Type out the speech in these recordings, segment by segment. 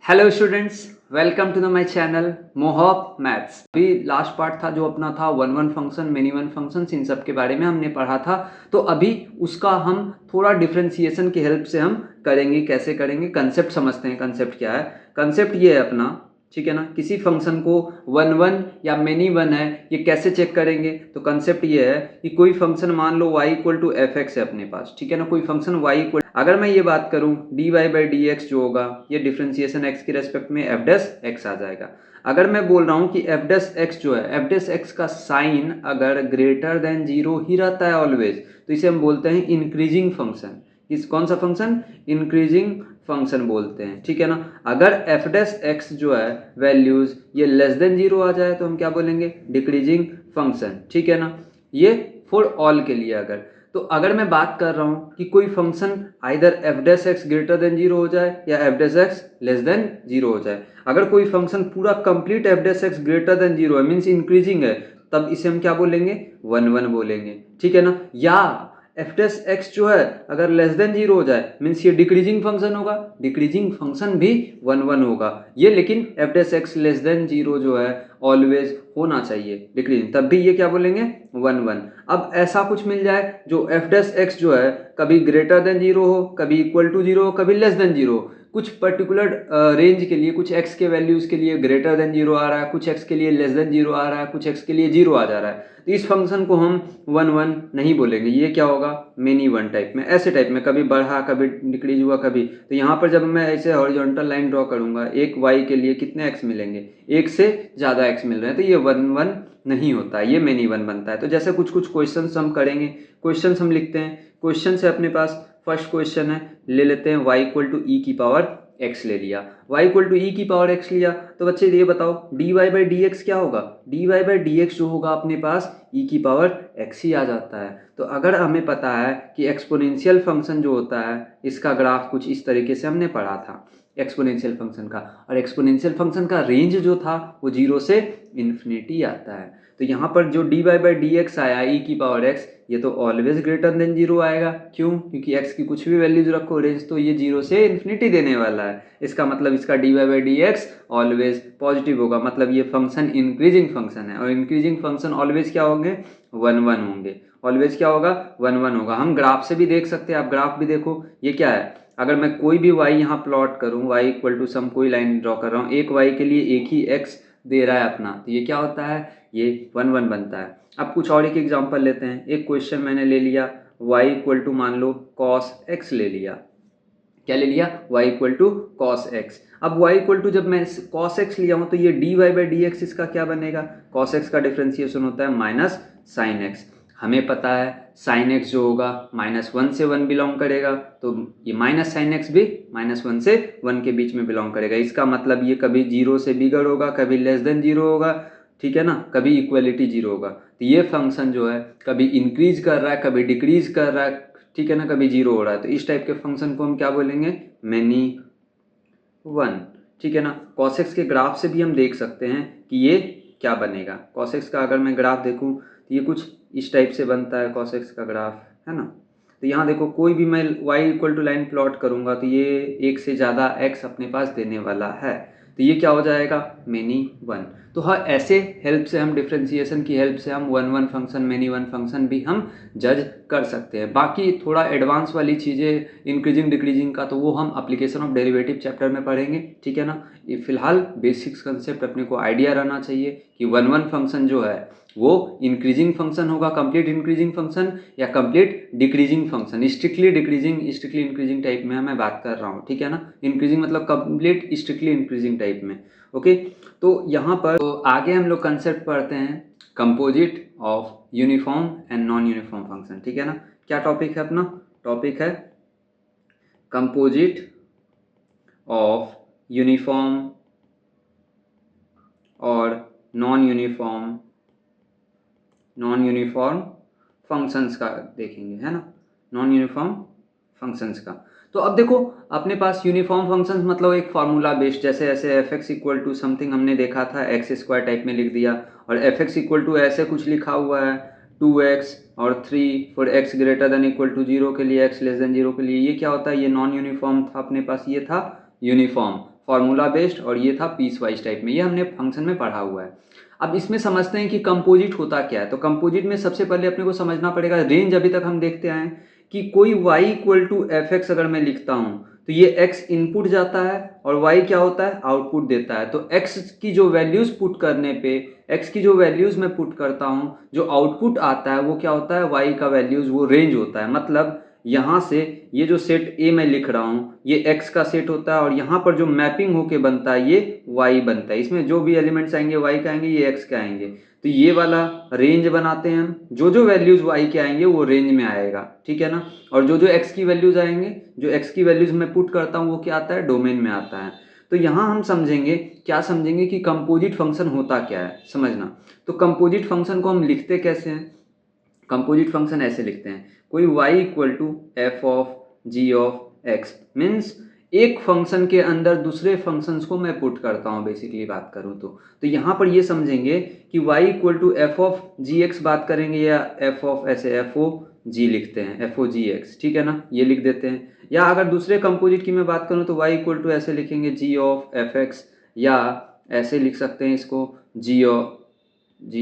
Hello students, welcome to the my channel Mohop maths. अभी last part था जो अपना था one one function, many one function, इन सब के बारे में हमने पढ़ा था। तो अभी उसका हम थोड़ा डिफरेंशिएशन की हेल्प से हम करेंगे। कैसे करेंगे, कंसेप्ट समझते हैं। कंसेप्ट क्या है? कंसेप्ट ये है अपना, ठीक है ना। किसी फंक्शन को वन वन या मेनी वन है, ये कैसे चेक करेंगे? तो कंसेप्ट ये है कि कोई फंक्शन मान लो y equal to F x है अपने पास, ठीक है ना। कोई फंक्शन y इक्वल, अगर मैं ये बात करूं dy बाई डी एक्स जो होगा ये डिफरेंशिएशन x के रेस्पेक्ट में एफ डैश एक्स आ जाएगा। अगर मैं बोल रहा हूं कि एफ डैश एक्स जो है, एफ डैश एक्स का साइन अगर ग्रेटर देन जीरो ही रहता है ऑलवेज, तो इसे हम बोलते हैं इंक्रीजिंग फंक्शन। इस कौन सा फंक्शन? इंक्रीजिंग फंक्शन बोलते हैं, ठीक है ना। अगर एफ डैश एक्स जो है वैल्यूज ये लेस देन जीरो आ जाए तो हम क्या बोलेंगे? डिक्रीजिंग फंक्शन, ठीक है ना। ये फॉर ऑल के लिए। तो अगर मैं बात कर रहा हूँ कि कोई function either F dash x greater than zero हो जाए या F dash x less than zero हो जाए, अगर कोई फंक्शन पूरा complete F dash x greater than zero है, मीन्स इंक्रीजिंग है, तब इसे हम क्या बोलेंगे? वन वन बोलेंगे, ठीक है ना। या एफ डैश एक्स जो है अगर लेस देन जीरो हो जाए, मीन्स ये डिक्रीजिंग फंक्शन होगा, डिक्रीजिंग फंक्शन भी वन वन होगा ये। लेकिन F dash x less than zero जो है ऑलवेज होना चाहिए डिक्रीजिंग, तब भी ये क्या बोलेंगे? One one. अब ऐसा कुछ मिल जाए जो एफ डैश एक्स जो है कभी ग्रेटर देन जीरो हो, कभी इक्वल टू जीरो हो, कभी लेस देन जीरो हो, कुछ पर्टिकुलर रेंज के लिए, कुछ एक्स के वैल्यूज के लिए ग्रेटर देन जीरो आ रहा है, कुछ एक्स के लिए लेस देन जीरो आ रहा है, कुछ एक्स के लिए जीरो आ जा रहा है, तो इस फंक्शन को हम वन वन नहीं बोलेंगे। ये क्या होगा? मेनी वन टाइप में, ऐसे टाइप में, कभी बढ़ा कभी डिक्रीज हुआ कभी। तो यहाँ पर जब मैं ऐसे हॉरिजॉन्टल लाइन ड्रॉ करूंगा, एक वाई के लिए कितने एक्स मिलेंगे? एक से ज़्यादा एक्स मिल रहे हैं, तो ये वन वन नहीं होता, ये मेनी वन बनता है। तो जैसे कुछ कुछ क्वेश्चन हम करेंगे, क्वेश्चन हम लिखते हैं। क्वेश्चन से अपने पास फर्स्ट क्वेश्चन है, ले लेते हैं y इक्वल टू ई की पावर x ले लिया। y इक्वल टू ई की पावर x लिया, तो बच्चे ये बताओ dy बाई डी एक्स क्या होगा? dy बाई डी एक्स जो होगा अपने पास e की पावर x ही आ जाता है। तो अगर हमें पता है कि एक्सपोनेंशियल फंक्शन जो होता है इसका ग्राफ कुछ इस तरीके से हमने पढ़ा था एक्सपोनेंशियल फंक्शन का, और एक्सपोनेंशियल फंक्शन का रेंज जो था वो जीरो से इन्फिनिटी आता है। तो यहाँ पर जो d y by d x आया ई की पावर एक्स, ये तो ऑलवेज ग्रेटर देन जीरो आएगा। क्यों? क्योंकि एक्स की कुछ भी वैल्यूज रखो, रेंज तो ये जीरो से इन्फिनिटी देने वाला है। इसका मतलब इसका d y by d x always positive होगा, मतलब ये फंक्शन इंक्रीजिंग फंक्शन है, और इंक्रीजिंग फंक्शन ऑलवेज क्या होंगे? वन वन होंगे। ऑलवेज क्या होगा? वन वन होगा। हम ग्राफ से भी देख सकते हैं, आप ग्राफ भी देखो, ये क्या है? अगर मैं कोई भी y यहाँ प्लॉट करूँ, y इक्वल टू सम कोई लाइन ड्रॉ कर रहा हूँ, एक y के लिए एक ही x दे रहा है अपना, तो ये क्या होता है? ये वन वन बनता है। अब कुछ और एक एग्जांपल लेते हैं। एक क्वेश्चन मैंने ले लिया, y इक्वल टू मान लो cos x ले लिया। क्या ले लिया? y equal to cos x। अब y इक्वल टू जब मैं cos x लिया हूँ तो ये dy बाई डी एक्स इसका क्या बनेगा? cos x का डिफ्रेंसिएशन होता है माइनस साइन x। हमें पता है साइन x जो होगा माइनस वन से वन बिलोंग करेगा, तो ये माइनस साइन x भी माइनस वन से वन के बीच में बिलोंग करेगा। इसका मतलब ये कभी जीरो से बिगड़ होगा, कभी लेस देन जीरो होगा, ठीक है ना, कभी इक्वलिटी जीरो होगा। तो ये फंक्शन जो है कभी इंक्रीज कर रहा है, कभी डिक्रीज कर रहा है, ठीक है ना, कभी जीरो हो रहा है। तो इस टाइप के फंक्शन को हम क्या बोलेंगे? मेनी वन, ठीक है ना। cos x के ग्राफ से भी हम देख सकते हैं कि ये क्या बनेगा। cos x का अगर मैं ग्राफ देखूं तो ये कुछ इस टाइप से बनता है cos x का ग्राफ, है ना। तो यहाँ देखो कोई भी मैं y equal to line plot करूंगा तो ये एक से ज़्यादा x अपने पास देने वाला है, तो ये क्या हो जाएगा? Many one. तो हाँ, ऐसे हेल्प से हम डिफ्रेंसिएशन की हेल्प से हम one one function, many one function भी हम जज कर सकते हैं। बाकी थोड़ा एडवांस वाली चीज़ें इंक्रीजिंग डिक्रीजिंग का तो वो हम एप्लीकेशन ऑफ डेरिवेटिव चैप्टर में पढ़ेंगे, ठीक है ना। ये फिलहाल बेसिक्स कंसेप्ट अपने को आइडिया रहना चाहिए कि वन वन फंक्शन जो है वो इंक्रीजिंग फंक्शन होगा, कंप्लीट इंक्रीजिंग फंक्शन या complete decreasing function. Strictly decreasing strictly increasing type में मैं बात कर रहा हूँ, ठीक है ना। इंक्रीजिंग मतलब कंप्लीट स्ट्रिक्टली इंक्रीजिंग टाइप में, ओके। तो यहाँ पर तो आगे हम लोग कंसेप्ट पढ़ते हैं composite of uniform and non uniform function, ठीक है ना। क्या टॉपिक है अपना? टॉपिक है कंपोजिट ऑफ यूनिफॉर्म और नॉन यूनिफॉर्म फंक्शंस का देखेंगे, है ना, नॉन यूनिफॉर्म फंक्शंस का। तो अब देखो अपने पास यूनिफॉर्म फंक्शंस मतलब एक फार्मूला बेस्ड, जैसे ऐसे f x equal to something हमने देखा था, एक्स स्क्वायर टाइप में लिख दिया, और एफ एक्स इक्वल टू ऐसे कुछ लिखा हुआ है 2x और 3 for x greater than equal to zero के लिए, x लेस देन जीरो के लिए। ये क्या होता है? ये नॉन यूनिफॉर्म था अपने पास, ये था यूनिफॉर्म। फार्मूला बेस्ड और ये था पीस वाइज टाइप में, ये हमने फंक्शन में पढ़ा हुआ है। अब इसमें समझते हैं कि कंपोजिट होता क्या है। तो कंपोजिट में सबसे पहले अपने को समझना पड़ेगा, रेंज अभी तक हम देखते आए हैं कि कोई y equal to F x अगर मैं लिखता हूँ तो ये x इनपुट जाता है और y क्या होता है, आउटपुट देता है। तो x की जो वैल्यूज़ पुट करने पे, x की जो वैल्यूज़ मैं पुट करता हूँ, जो आउटपुट आता है वो क्या होता है, y का वैल्यूज़, वो रेंज होता है। मतलब यहाँ से ये जो सेट A मैं लिख रहा हूँ ये x का सेट होता है और यहाँ पर जो मैपिंग होके बनता है ये y बनता है। इसमें जो भी एलिमेंट्स आएंगे y का आएंगे, ये x का आएंगे। तो ये वाला रेंज बनाते हैं हम, जो जो वैल्यूज़ y के आएंगे वो रेंज में आएगा, ठीक है ना। और जो जो x की वैल्यूज़ आएंगे, जो x की वैल्यूज़ मैं पुट करता हूँ वो क्या आता है, डोमेन में आता है। तो यहाँ हम समझेंगे, क्या समझेंगे कि कंपोजिट फंक्शन होता क्या है, समझना। तो कंपोजिट फंक्शन को हम लिखते कैसे हैं, कंपोजिट फंक्शन ऐसे लिखते हैं, कोई y equal to F of ji of x, means एक फंक्शन के अंदर दूसरे फंक्शंस को मैं पुट करता हूँ, बेसिकली बात करूँ तो यहाँ पर ये समझेंगे कि y equal to F of g x बात करेंगे, या एफ ऑफ, ऐसे एफ ओ जी लिखते हैं, एफ ओ जी एक्स, ठीक है ना, ये लिख देते हैं। या अगर दूसरे कंपोजिट की मैं बात करूँ तो y इक्वल टू ऐसे लिखेंगे जी ऑफ एफ एक्स, या ऐसे लिख सकते हैं इसको जी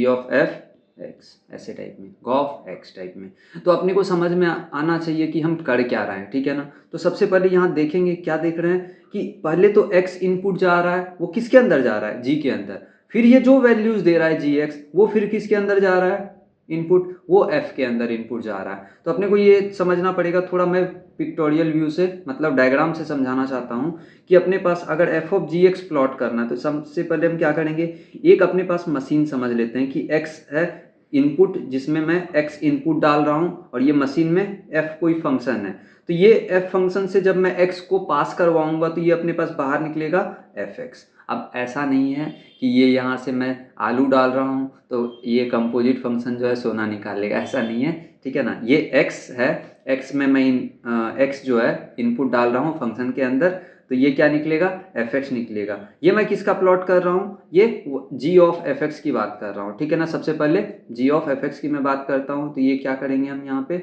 ऑफ एफ एक्स, ऐसे टाइप में, गॉफ एक्स टाइप में। तो अपने को समझ में आना चाहिए कि हम कर क्या रहे हैं, ठीक है ना। तो सबसे पहले यहाँ देखेंगे, क्या देख रहे हैं कि पहले तो एक्स इनपुट जा रहा है, वो किसके अंदर जा रहा है, जी के अंदर। फिर ये जो वैल्यूज दे रहा है जी एक्स, वो फिर किसके अंदर जा रहा है, इनपुट, वो एफ के अंदर इनपुट जा रहा है। तो अपने को ये समझना पड़ेगा, थोड़ा मैं पिक्टोरियल व्यू से, मतलब डायग्राम से समझाना चाहता हूँ कि अपने पास अगर F of g x plot करना है तो सबसे पहले हम क्या करेंगे, एक अपने पास मशीन समझ लेते हैं कि एक्स है इनपुट, जिसमें मैं x इनपुट डाल रहा हूँ और ये मशीन में f कोई फंक्शन है। तो ये f फंक्शन से जब मैं x को पास करवाऊंगा तो ये अपने पास बाहर निकलेगा fx। अब ऐसा नहीं है कि ये यहाँ से मैं आलू डाल रहा हूँ तो ये कंपोजिट फंक्शन जो है सोना निकालेगा, ऐसा नहीं है, ठीक है ना। ये x है, x में मैं x जो है इनपुट डाल रहा हूँ फंक्शन के अंदर, तो ये क्या निकलेगा, एफ एक्स निकलेगा। ये मैं किसका प्लॉट कर रहा हूँ, ये जी ऑफ एफ एक्स की बात कर रहा हूँ, ठीक है ना। सबसे पहले जी ऑफ एफ एक्स की मैं बात करता हूँ, तो ये क्या करेंगे हम यहाँ पे,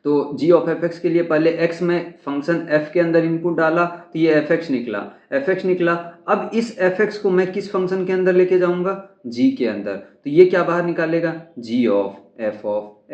तो जी ऑफ एफ एक्स के लिए पहले एक्स में फंक्शन एफ के अंदर इनपुट डाला तो ये एफ एक्स निकला, एफ एक्स निकला। अब इस एफ एक्स को मैं किस फंक्शन के अंदर लेके जाऊंगा, जी के अंदर, तो ये क्या बाहर निकालेगा, जी ऑफ एफ ऑफ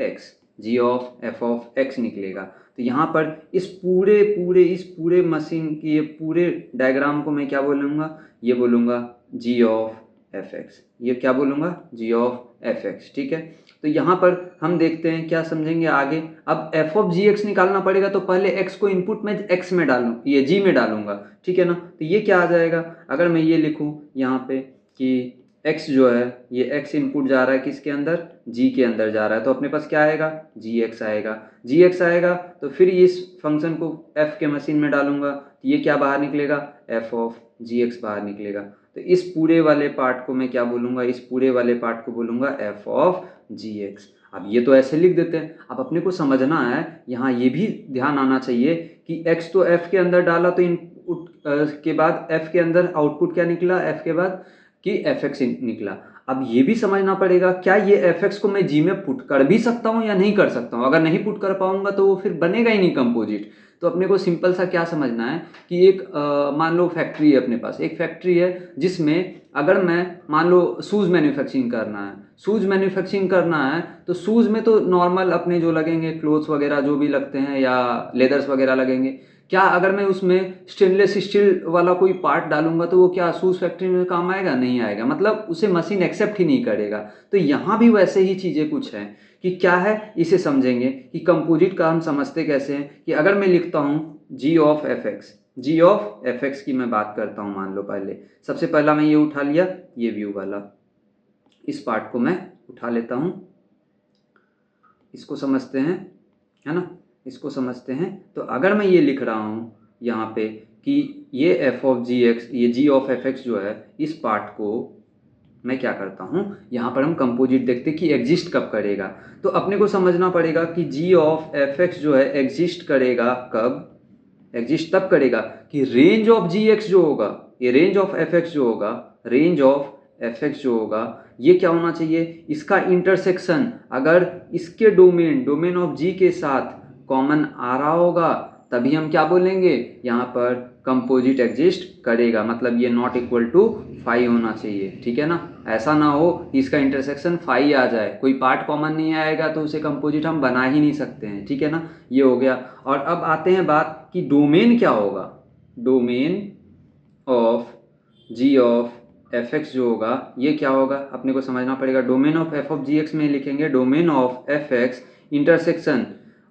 एक्स निकलेगा। तो यहाँ पर इस पूरे मशीन की, ये पूरे डायग्राम को मैं क्या बोलूँगा, ये बोलूँगा जी ऑफ एफ एक्स, ये क्या बोलूँगा, जी ऑफ एफ एक्स, ठीक है। तो यहाँ पर हम देखते हैं क्या समझेंगे आगे। अब एफ ऑफ जी एक्स निकालना पड़ेगा तो पहले एक्स को इनपुट में एक्स में डालूँ, ये जी में डालूंगा, ठीक है ना। तो ये क्या आ जाएगा, अगर मैं ये लिखूँ यहाँ पे कि x जो है ये x इनपुट जा रहा है किसके अंदर, g के अंदर जा रहा है, तो अपने पास क्या आएगा, gx आएगा। gx आएगा तो फिर इस फंक्शन को f के मशीन में डालूंगा तो ये क्या बाहर निकलेगा, f ऑफ gx बाहर निकलेगा। तो इस पूरे वाले पार्ट को मैं क्या बोलूँगा, इस पूरे वाले पार्ट को बोलूँगा f ऑफ gx। अब ये तो ऐसे लिख देते हैं। अब अपने को समझना है, यहाँ ये भी ध्यान आना चाहिए कि x तो f के अंदर डाला तो इनपुट के बाद f के अंदर आउटपुट क्या निकला, f के बाद कि एफ एक्स निकला। अब ये भी समझना पड़ेगा, क्या ये एफ एक्स को मैं जी में पुट कर भी सकता हूँ या नहीं कर सकता हूँ। अगर नहीं पुट कर पाऊंगा तो वो फिर बनेगा ही नहीं कंपोजिट। तो अपने को सिंपल सा क्या समझना है कि एक मान लो फैक्ट्री है, अपने पास एक फैक्ट्री है जिसमें अगर मैं मान लो शूज़ मैन्युफैक्चरिंग करना है, शूज़ मैन्युफैक्चरिंग करना है तो शूज़ में तो नॉर्मल अपने जो लगेंगे क्लोथ्स वगैरह जो भी लगते हैं या लेदर्स वगैरह लगेंगे। क्या अगर मैं उसमें स्टेनलेस स्टील वाला कोई पार्ट डालूंगा तो वो क्या शूज़ फैक्ट्री में काम आएगा, नहीं आएगा, मतलब उसे मशीन एक्सेप्ट ही नहीं करेगा। तो यहाँ भी वैसे ही चीज़ें कुछ हैं कि क्या है, इसे समझेंगे कि कंपोजिट का हम समझते कैसे हैं कि अगर मैं लिखता हूँ G of F x, G of F x की मैं बात करता हूँ, मान लो पहले सबसे पहला मैं ये उठा लिया, ये व्यू वाला, इस पार्ट को मैं उठा लेता हूँ, इसको समझते हैं, है ना, इसको समझते हैं। तो अगर मैं ये लिख रहा हूँ यहाँ पे कि ये एफ ऑफ जी एक्स, ये जी ऑफ एफ एक्स जो है, इस पार्ट को मैं क्या करता हूँ, यहाँ पर हम कंपोजिट देखते कि एग्जिस्ट कब करेगा। तो अपने को समझना पड़ेगा कि जी ऑफ एफ एक्स जो है एग्जिस्ट करेगा कब, एग्जिस्ट तब करेगा कि रेंज ऑफ जी एक्स जो होगा, ये रेंज ऑफ एफ एक्स जो होगा, रेंज ऑफ एफ एक्स जो होगा, ये क्या होना चाहिए, इसका इंटरसेक्शन अगर इसके डोमेन ऑफ जी के साथ कॉमन आ रहा होगा तभी हम क्या बोलेंगे, यहाँ पर कंपोजिट एग्जिस्ट करेगा, मतलब ये नॉट इक्वल टू फाई होना चाहिए, ठीक है ना। ऐसा ना हो कि इसका इंटरसेक्शन फाई आ जाए, कोई पार्ट कॉमन नहीं आएगा तो उसे कंपोजिट हम बना ही नहीं सकते हैं, ठीक है ना। ये हो गया। और अब आते हैं बात कि डोमेन क्या होगा। Domain of ji of F x जो होगा ये क्या होगा, अपने को समझना पड़ेगा। Domain of f of g x में लिखेंगे domain of F x intersection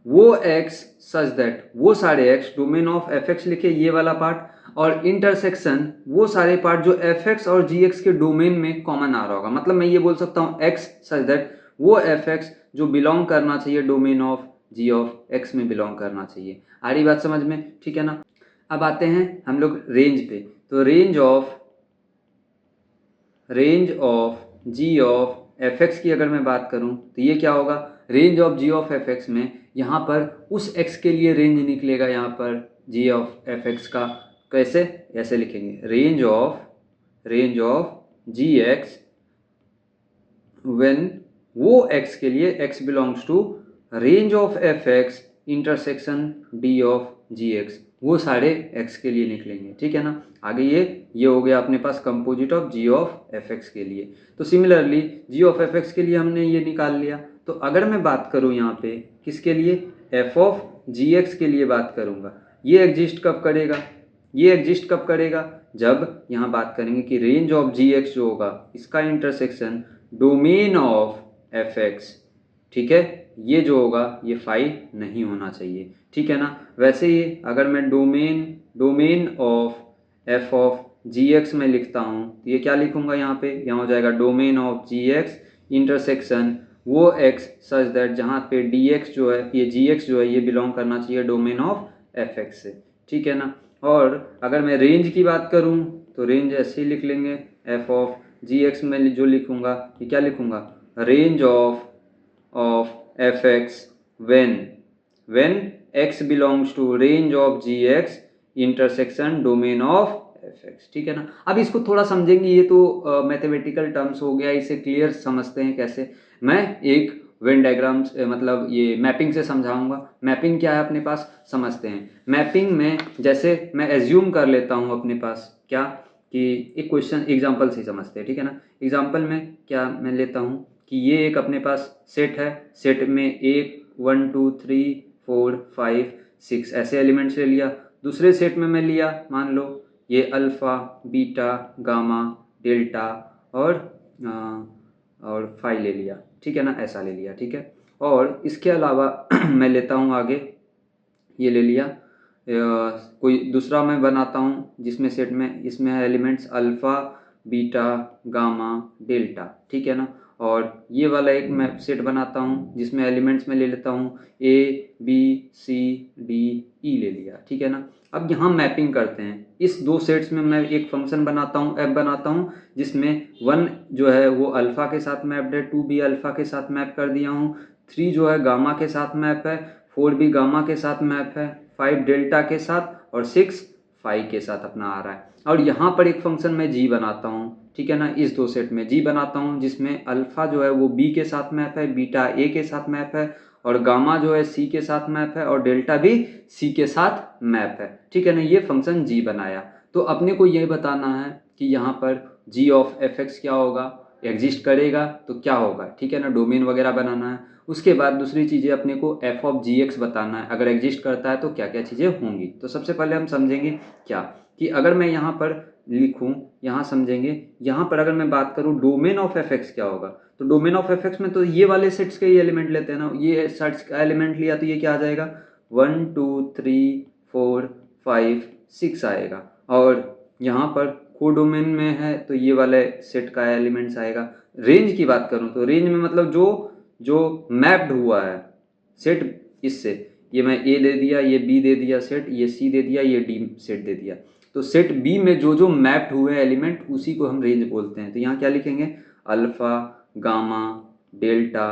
वो एक्स सच दैट, वो सारे x, domain of F x लिखे ये वाला पार्ट, और इंटरसेक्शन वो सारे पार्ट जो एफ एक्स और जी एक्स के डोमेन में कॉमन आ रहा होगा। मतलब मैं ये बोल सकता हूँ एक्स सच दैट वो एफ एक्स जो बिलोंग करना चाहिए domain of ji of x में बिलोंग करना चाहिए। आ रही बात समझ में, ठीक है ना। अब आते हैं हम लोग रेंज पे। तो range of ji of F x की अगर मैं बात करूं तो ये क्या होगा, range of ji of F x में यहाँ पर उस एक्स के लिए रेंज निकलेगा, यहाँ पर जी ऑफ एफ एक्स का कैसे, ऐसे लिखेंगे range of g x when वो एक्स के लिए x belongs to range of F x intersection d of g x, वो सारे एक्स के लिए निकलेंगे, ठीक है ना। आगे ये हो गया अपने पास composite of ji of F x के लिए। तो similarly G of F x के लिए हमने ये निकाल लिया। तो अगर मैं बात करूँ यहाँ पे किसके लिए, एफ ऑफ जी एक्स के लिए बात करूँगा, ये एग्जिस्ट कब करेगा, ये एग्जिस्ट कब करेगा, जब यहाँ बात करेंगे कि रेंज ऑफ जी एक्स जो होगा इसका intersection domain of F X, ठीक है, ये जो होगा ये फाई नहीं होना चाहिए, ठीक है ना। वैसे ही अगर मैं domain of f of g x में लिखता हूँ तो ये क्या लिखूंगा, यहाँ पे यहाँ हो जाएगा domain of g x intersection वो एक्स सच दैट जहाँ पे डी एक्स जो है, ये जी एक्स जो है ये बिलोंग करना चाहिए डोमेन ऑफ एफ एक्स से, ठीक है ना। और अगर मैं रेंज की बात करूँ तो रेंज ऐसे ही लिख लेंगे, एफ ऑफ जी एक्स में जो लिखूंगा ये क्या लिखूंगा, range of F x when x belongs to range of gx intersection domain of fx, ठीक है ना। अब इसको थोड़ा समझेंगे, ये तो मैथमेटिकल टर्म्स हो गया, इसे क्लियर समझते हैं कैसे। मैं एक वेन डायग्राम्स मतलब ये मैपिंग से समझाऊंगा। मैपिंग क्या है अपने पास समझते हैं। मैपिंग में जैसे मैं एज्यूम कर लेता हूँ अपने पास क्या, कि एक क्वेश्चन एग्जाम्पल से समझते हैं, ठीक है ना। एग्जाम्पल में क्या मैं लेता हूँ कि ये एक अपने पास सेट है, सेट में 1 2 3 4 5 6 ऐसे एलिमेंट्स ले लिया। दूसरे सेट में मैं लिया मान लो ये अल्फ़ा बीटा गामा डेल्टा और फाई ले लिया, ठीक है ना, ऐसा ले लिया, ठीक है। और इसके अलावा मैं लेता हूँ आगे, ये ले लिया कोई दूसरा मैं बनाता हूँ जिसमें सेट में इसमें है elements alpha beta gamma delta, ठीक है ना। और ये वाला एक मैं सेट बनाता हूँ जिसमें एलिमेंट्स में ले लेता हूँ ए बी सी डी ई ले लिया, ठीक है ना। अब यहाँ मैपिंग करते हैं, इस दो सेट्स में मैं एक फंक्शन बनाता हूँ एफ बनाता हूँ जिसमें 1 जो है वो अल्फ़ा के साथ मैप्ड है, 2 भी अल्फ़ा के साथ मैप कर दिया हूँ, 3 जो है गामा के साथ मैप है, 4 भी गामा के साथ मैप है, 5 डेल्टा के साथ और 6 फाई के साथ अपना आ रहा है। और यहाँ पर एक फंक्शन मैं जी बनाता हूँ, ठीक है ना, इस दो सेट में जी बनाता हूँ जिसमें अल्फ़ा जो है वो बी के साथ मैप है, बीटा ए के साथ मैप है और गामा जो है सी के साथ मैप है और डेल्टा भी सी के साथ मैप है, ठीक है ना। ये फंक्शन जी बनाया। तो अपने को ये बताना है कि यहाँ पर जी ऑफ एफ एक्स क्या होगा, एग्जिस्ट करेगा तो क्या होगा, ठीक है ना, डोमेन वगैरह बनाना है। उसके बाद दूसरी चीज़ें अपने को एफ ऑफ जी एक्स बताना है, अगर एग्जिस्ट करता है तो क्या क्या चीज़ें होंगी। तो सबसे पहले हम समझेंगे क्या कि अगर मैं यहाँ पर लिखूँ, यहाँ समझेंगे, यहाँ पर अगर मैं बात करूँ डोमेन ऑफ एफ एक्स क्या होगा, तो डोमेन ऑफ एफ एक्स में तो ये वाले सेट्स के ही एलिमेंट लेते हैं ना, ये सेट्स का एलिमेंट लिया तो ये क्या आ जाएगा 1 2 3 4 5 6 आएगा। और यहाँ पर कोडोमेन में है तो ये वाले सेट का एलिमेंट्स आएगा। रेंज की बात करूँ तो रेंज में मतलब जो मैप्ड हुआ है सेट, इससे ये मैं ए दे दिया, ये बी दे दिया सेट, ये सी दे दिया, ये डी सेट दे दिया, तो सेट बी में जो मैप्ड हुए एलिमेंट उसी को हम रेंज बोलते हैं। तो यहाँ क्या लिखेंगे अल्फ़ा गामा डेल्टा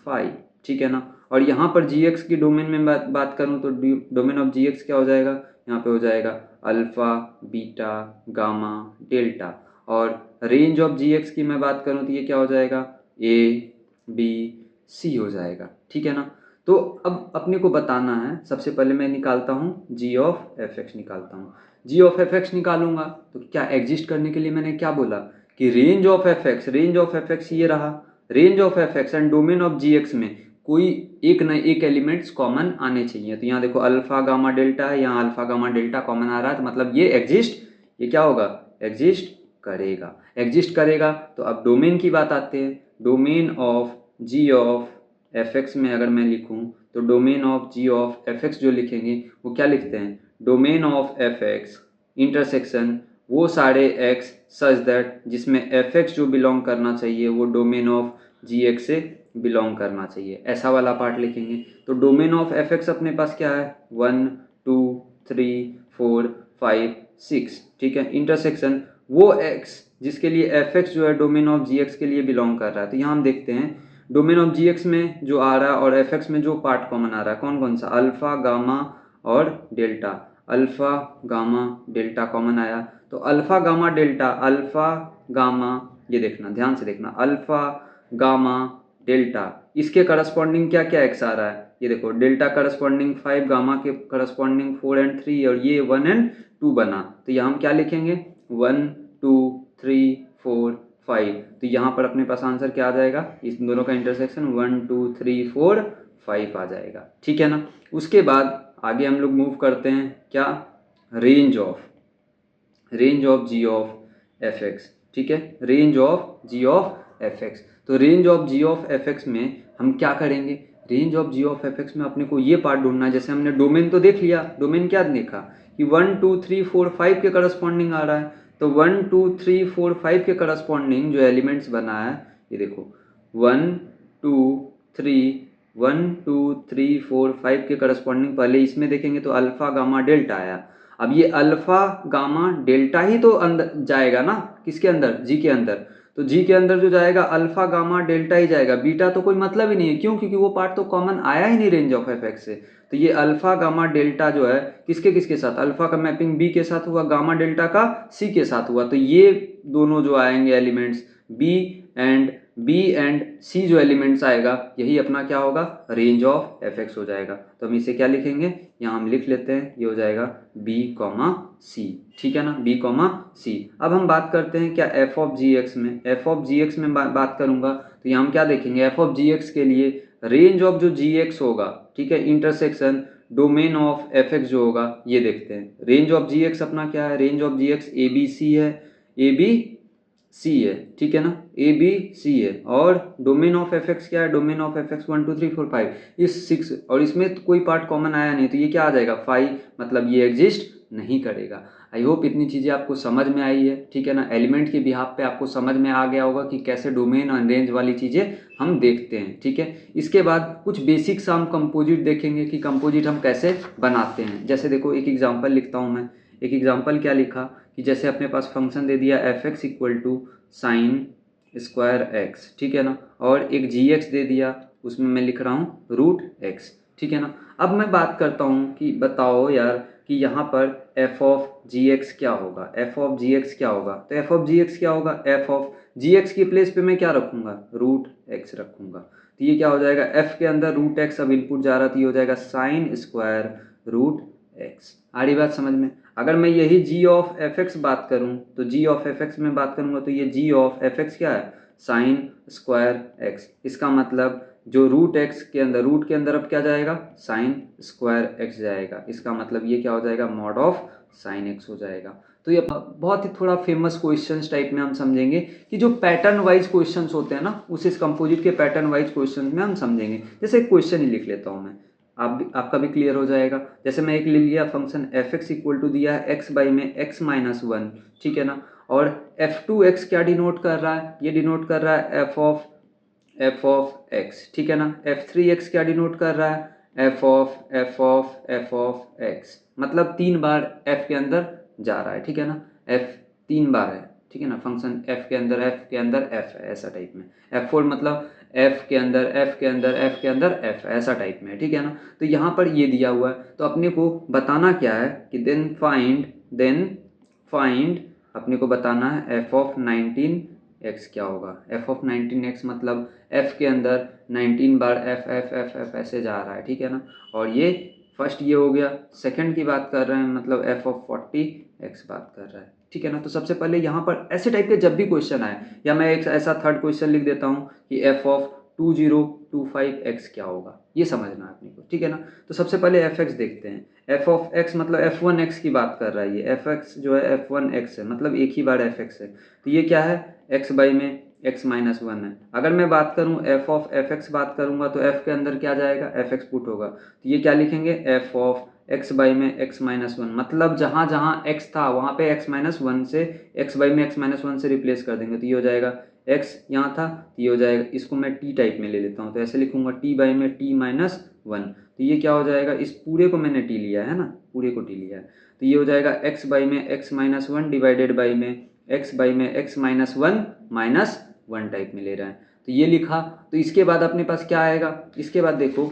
फाई, ठीक है ना। और यहाँ पर जी एक्स की डोमेन में बात करूँ तो डोमेन ऑफ जी एक्स क्या हो जाएगा, यहाँ पे हो जाएगा अल्फ़ा बीटा गामा डेल्टा। और रेंज ऑफ जी एक्स की मैं बात करूँ तो ये क्या हो जाएगा ए बी सी हो जाएगा, ठीक है ना। तो अब अपने को बताना है, सबसे पहले मैं निकालता हूँ जी ऑफ एफ एक्स निकालता हूँ। जी ऑफ एफ एक्स निकालूंगा तो क्या एग्जिस्ट करने के लिए मैंने क्या बोला कि रेंज ऑफ एफ एक्स ये रहा, range of F x and domain of g x में कोई एक न एक एलिमेंट्स कॉमन आने चाहिए। तो यहाँ देखो अल्फा गामा डेल्टा है, यहाँ अल्फा गामा डेल्टा कॉमन आ रहा है, तो मतलब ये एग्जिस्ट, ये क्या होगा, एग्जिस्ट करेगा। एग्जिस्ट करेगा तो अब डोमेन की बात आते हैं। Domain of ji of F x में अगर मैं लिखूं तो domain of ji of F x जो लिखेंगे वो क्या लिखते हैं, domain of F x intersection वो सारे एक्स सच दैट जिसमें एफ एक्स जो बिलोंग करना चाहिए वो डोमेन ऑफ जी एक्स से बिलोंग करना चाहिए, ऐसा वाला पार्ट लिखेंगे। तो डोमेन ऑफ एफ एक्स अपने पास क्या है, 1 2 3 4 5 6, ठीक है। इंटरसेक्शन वो एक्स जिसके लिए एफ एक्स जो है डोमेन ऑफ जी एक्स के लिए बिलोंग कर रहा है। तो यहाँ हम देखते हैं डोमेन ऑफ जी एक्स में जो आ रहा है और एफ एक्स में जो पार्ट कॉमन आ रहा है कौन कौन सा, अल्फा गामा और delta. Alpha gamma delta common आया, तो alpha gamma delta, alpha gamma, ये देखना ध्यान से देखना, अल्फा गामा डेल्टा इसके करस्पॉन्डिंग क्या क्या एक्स आ रहा है, ये देखो डेल्टा करस्पॉन्डिंग 5, गामा के करस्पॉन्डिंग 4 एंड 3 और ये 1 एंड 2 बना। तो यहाँ हम क्या लिखेंगे 1 2 3 4 5। तो यहाँ पर अपने पास आंसर क्या आ जाएगा, इस दोनों का इंटरसेक्शन 1 2 3 4 5 आ जाएगा, ठीक है ना। उसके बाद आगे हम लोग मूव करते हैं क्या, range of ji of F X, ठीक है, range of ji of F X. तो range of ji of F x में हम क्या करेंगे, range of ji of F x में अपने को ये पार्ट ढूंढना है। जैसे हमने डोमेन तो देख लिया, डोमेन क्या देखा कि 1 2 3 4 5 के करस्पॉन्डिंग आ रहा है। तो 1 2 3 4 5 के करस्पॉन्डिंग जो एलिमेंट्स बना है, ये देखो 1 2 3 1 2 3 4 5 के करस्पॉन्डिंग पहले इसमें देखेंगे तो अल्फा गामा डेल्टा आया। अब ये अल्फा गामा डेल्टा ही तो अंदर जाएगा ना, किसके अंदर, जी के अंदर। तो जी के अंदर जो जाएगा अल्फा गामा डेल्टा ही जाएगा, बीटा तो कोई मतलब ही नहीं है, क्यों, क्योंकि वो पार्ट तो कॉमन आया ही नहीं रेंज ऑफ एफ एक्स से। तो ये अल्फा गामा डेल्टा जो है किसके किसके साथ, अल्फा का मैपिंग बी के साथ हुआ, गामा डेल्टा का सी के साथ हुआ। तो ये दोनों जो आएंगे एलिमेंट्स बी एंड सी जो एलिमेंट्स आएगा यही अपना क्या होगा, रेंज ऑफ एफ एक्स हो जाएगा। तो हम इसे क्या लिखेंगे, यहाँ हम लिख लेते हैं, ये हो जाएगा बी कॉमा सी, ठीक है ना, बी कॉमा सी। अब हम बात करते हैं क्या एफ ऑफ जी एक्स में, एफ ऑफ जी एक्स में बात करूंगा तो यहाँ हम क्या देखेंगे, एफ ऑफ जी एक्स के लिए रेंज ऑफ जो जी एक्स होगा, ठीक है, intersection domain of F x जो होगा ये देखते हैं। रेंज ऑफ जी एक्स अपना क्या है, range of g x A B C है, ए बी सी है, ठीक है ना, ए बी सी है। और डोमेन ऑफ एफ एक्स क्या है, डोमेन ऑफ एफ एक्स 1 2 3 4 5 इस 6, और इसमें तो कोई पार्ट कॉमन आया नहीं, तो ये क्या आ जाएगा 5, मतलब ये एग्जिस्ट नहीं करेगा। आई होप इतनी चीज़ें आपको समझ में आई है, ठीक है ना। एलिमेंट के बिहाफ पे आपको समझ में आ गया होगा कि कैसे डोमेन और रेंज वाली चीज़ें हम देखते हैं, ठीक है। इसके बाद कुछ बेसिक्स हम कंपोजिट देखेंगे कि कंपोजिट हम कैसे बनाते हैं। जैसे देखो एक एग्जाम्पल लिखता हूँ मैं, एक एग्जाम्पल क्या लिखा कि जैसे अपने पास फंक्शन दे दिया f x equal to sine square x, ठीक है ना, और एक जी एक्स दे दिया, उसमें मैं लिख रहा हूँ रूट एक्स, ठीक है ना। अब मैं बात करता हूँ कि बताओ यार कि यहाँ पर एफ ऑफ जी एक्स क्या होगा, एफ ऑफ जी एक्स क्या होगा। तो एफ ऑफ जी एक्स क्या होगा, एफ ऑफ जी एक्स की प्लेस पे मैं क्या रखूँगा, रूट एक्स रखूँगा। तो ये क्या हो जाएगा, एफ के अंदर रूट एक्स अब इनपुट जा रहा था, ये हो जाएगा साइन स्क्वायर रूट एक्स। आ रही बात समझ में। अगर मैं यही जी ऑफ एफ एक्स बात करूं तो जी ऑफ एफ एक्स में बात करूंगा तो ये जी ऑफ एफ एक्स क्या है, साइन स्क्वायर एक्स। इसका मतलब जो रूट एक्स के अंदर, रूट के अंदर अब क्या जाएगा, साइन स्क्वायर एक्स जाएगा। इसका मतलब ये क्या हो जाएगा, मॉड ऑफ साइन एक्स हो जाएगा। तो ये बहुत ही थोड़ा फेमस क्वेश्चंस टाइप में हम समझेंगे कि जो पैटर्न वाइज क्वेश्चंस होते हैं ना, उस इस कंपोजिट के पैटर्न वाइज क्वेश्चंस में हम समझेंगे। जैसे एक क्वेश्चन ही लिख लेता हूँ मैं, आपका भी क्लियर हो जाएगा। जैसे मैं एक ले लिया function f x equal to दिया है एक्स बाई में एक्स माइनस 1, ठीक है ना, और एफ टू एक्स क्या डिनोट कर रहा है, ये डिनोट कर रहा है एफ ऑफ एक्स, ठीक है ना। एफ थ्री एक्स क्या डिनोट कर रहा है, एफ ऑफ एक्स, मतलब 3 बार एफ के अंदर जा रहा है, ठीक है ना, एफ 3 बार है, ठीक है ना, फंक्शन एफ के अंदर एफ है, ऐसा टाइप में। एफ फोर मतलब एफ के अंदर एफ, ऐसा टाइप में, ठीक है ना। तो यहाँ पर ये दिया हुआ है, तो अपने को बताना क्या है कि देन फाइंड अपने को बताना है एफ ऑफ 19 एक्स क्या होगा, एफ ऑफ 19x मतलब एफ के अंदर 19 बार एफ एफ एफ एफ ऐसे जा रहा है, ठीक है ना। और ये फर्स्ट ये हो गया, सेकंड की बात कर रहे हैं मतलब एफ ऑफ 40x बात कर रहा है, ठीक है ना। तो सबसे पहले यहाँ पर ऐसे टाइप के जब भी क्वेश्चन आए, या मैं एक ऐसा थर्ड क्वेश्चन लिख देता हूँ कि एफ ऑफ 2025x क्या होगा, ये समझना है अपने को, ठीक है ना। तो सबसे पहले एफ एक्स देखते हैं, एफ ऑफ एक्स मतलब f1x की बात कर रहा है, ये एफ एक्स जो है f1x है, मतलब एक ही बार एफ एक्स है। तो ये क्या है, x बाई में x माइनस 1 है। अगर मैं बात करूँ एफ ऑफ एफ एक्स बात करूँगा तो f के अंदर क्या जाएगा, एफ एक्स पुट होगा, तो ये क्या लिखेंगे, एफ ऑफ x बाई में x माइनस 1, मतलब जहाँ जहाँ x था वहाँ पे x माइनस 1 से x बाई में x माइनस 1 से रिप्लेस कर देंगे, तो ये हो जाएगा x यहाँ था, तो ये हो जाएगा, इसको मैं t टाइप में ले लेता हूँ, तो ऐसे लिखूंगा t बाई में t माइनस 1, तो ये क्या हो जाएगा, इस पूरे को मैंने t लिया है ना, पूरे को t लिया है, तो ये हो जाएगा x बाई में x माइनस 1 डिवाइडेड बाई में x बाई में x माइनस 1 माइनस 1 टाइप में ले रहा है, तो ये लिखा। तो इसके बाद अपने पास क्या आएगा, इसके बाद देखो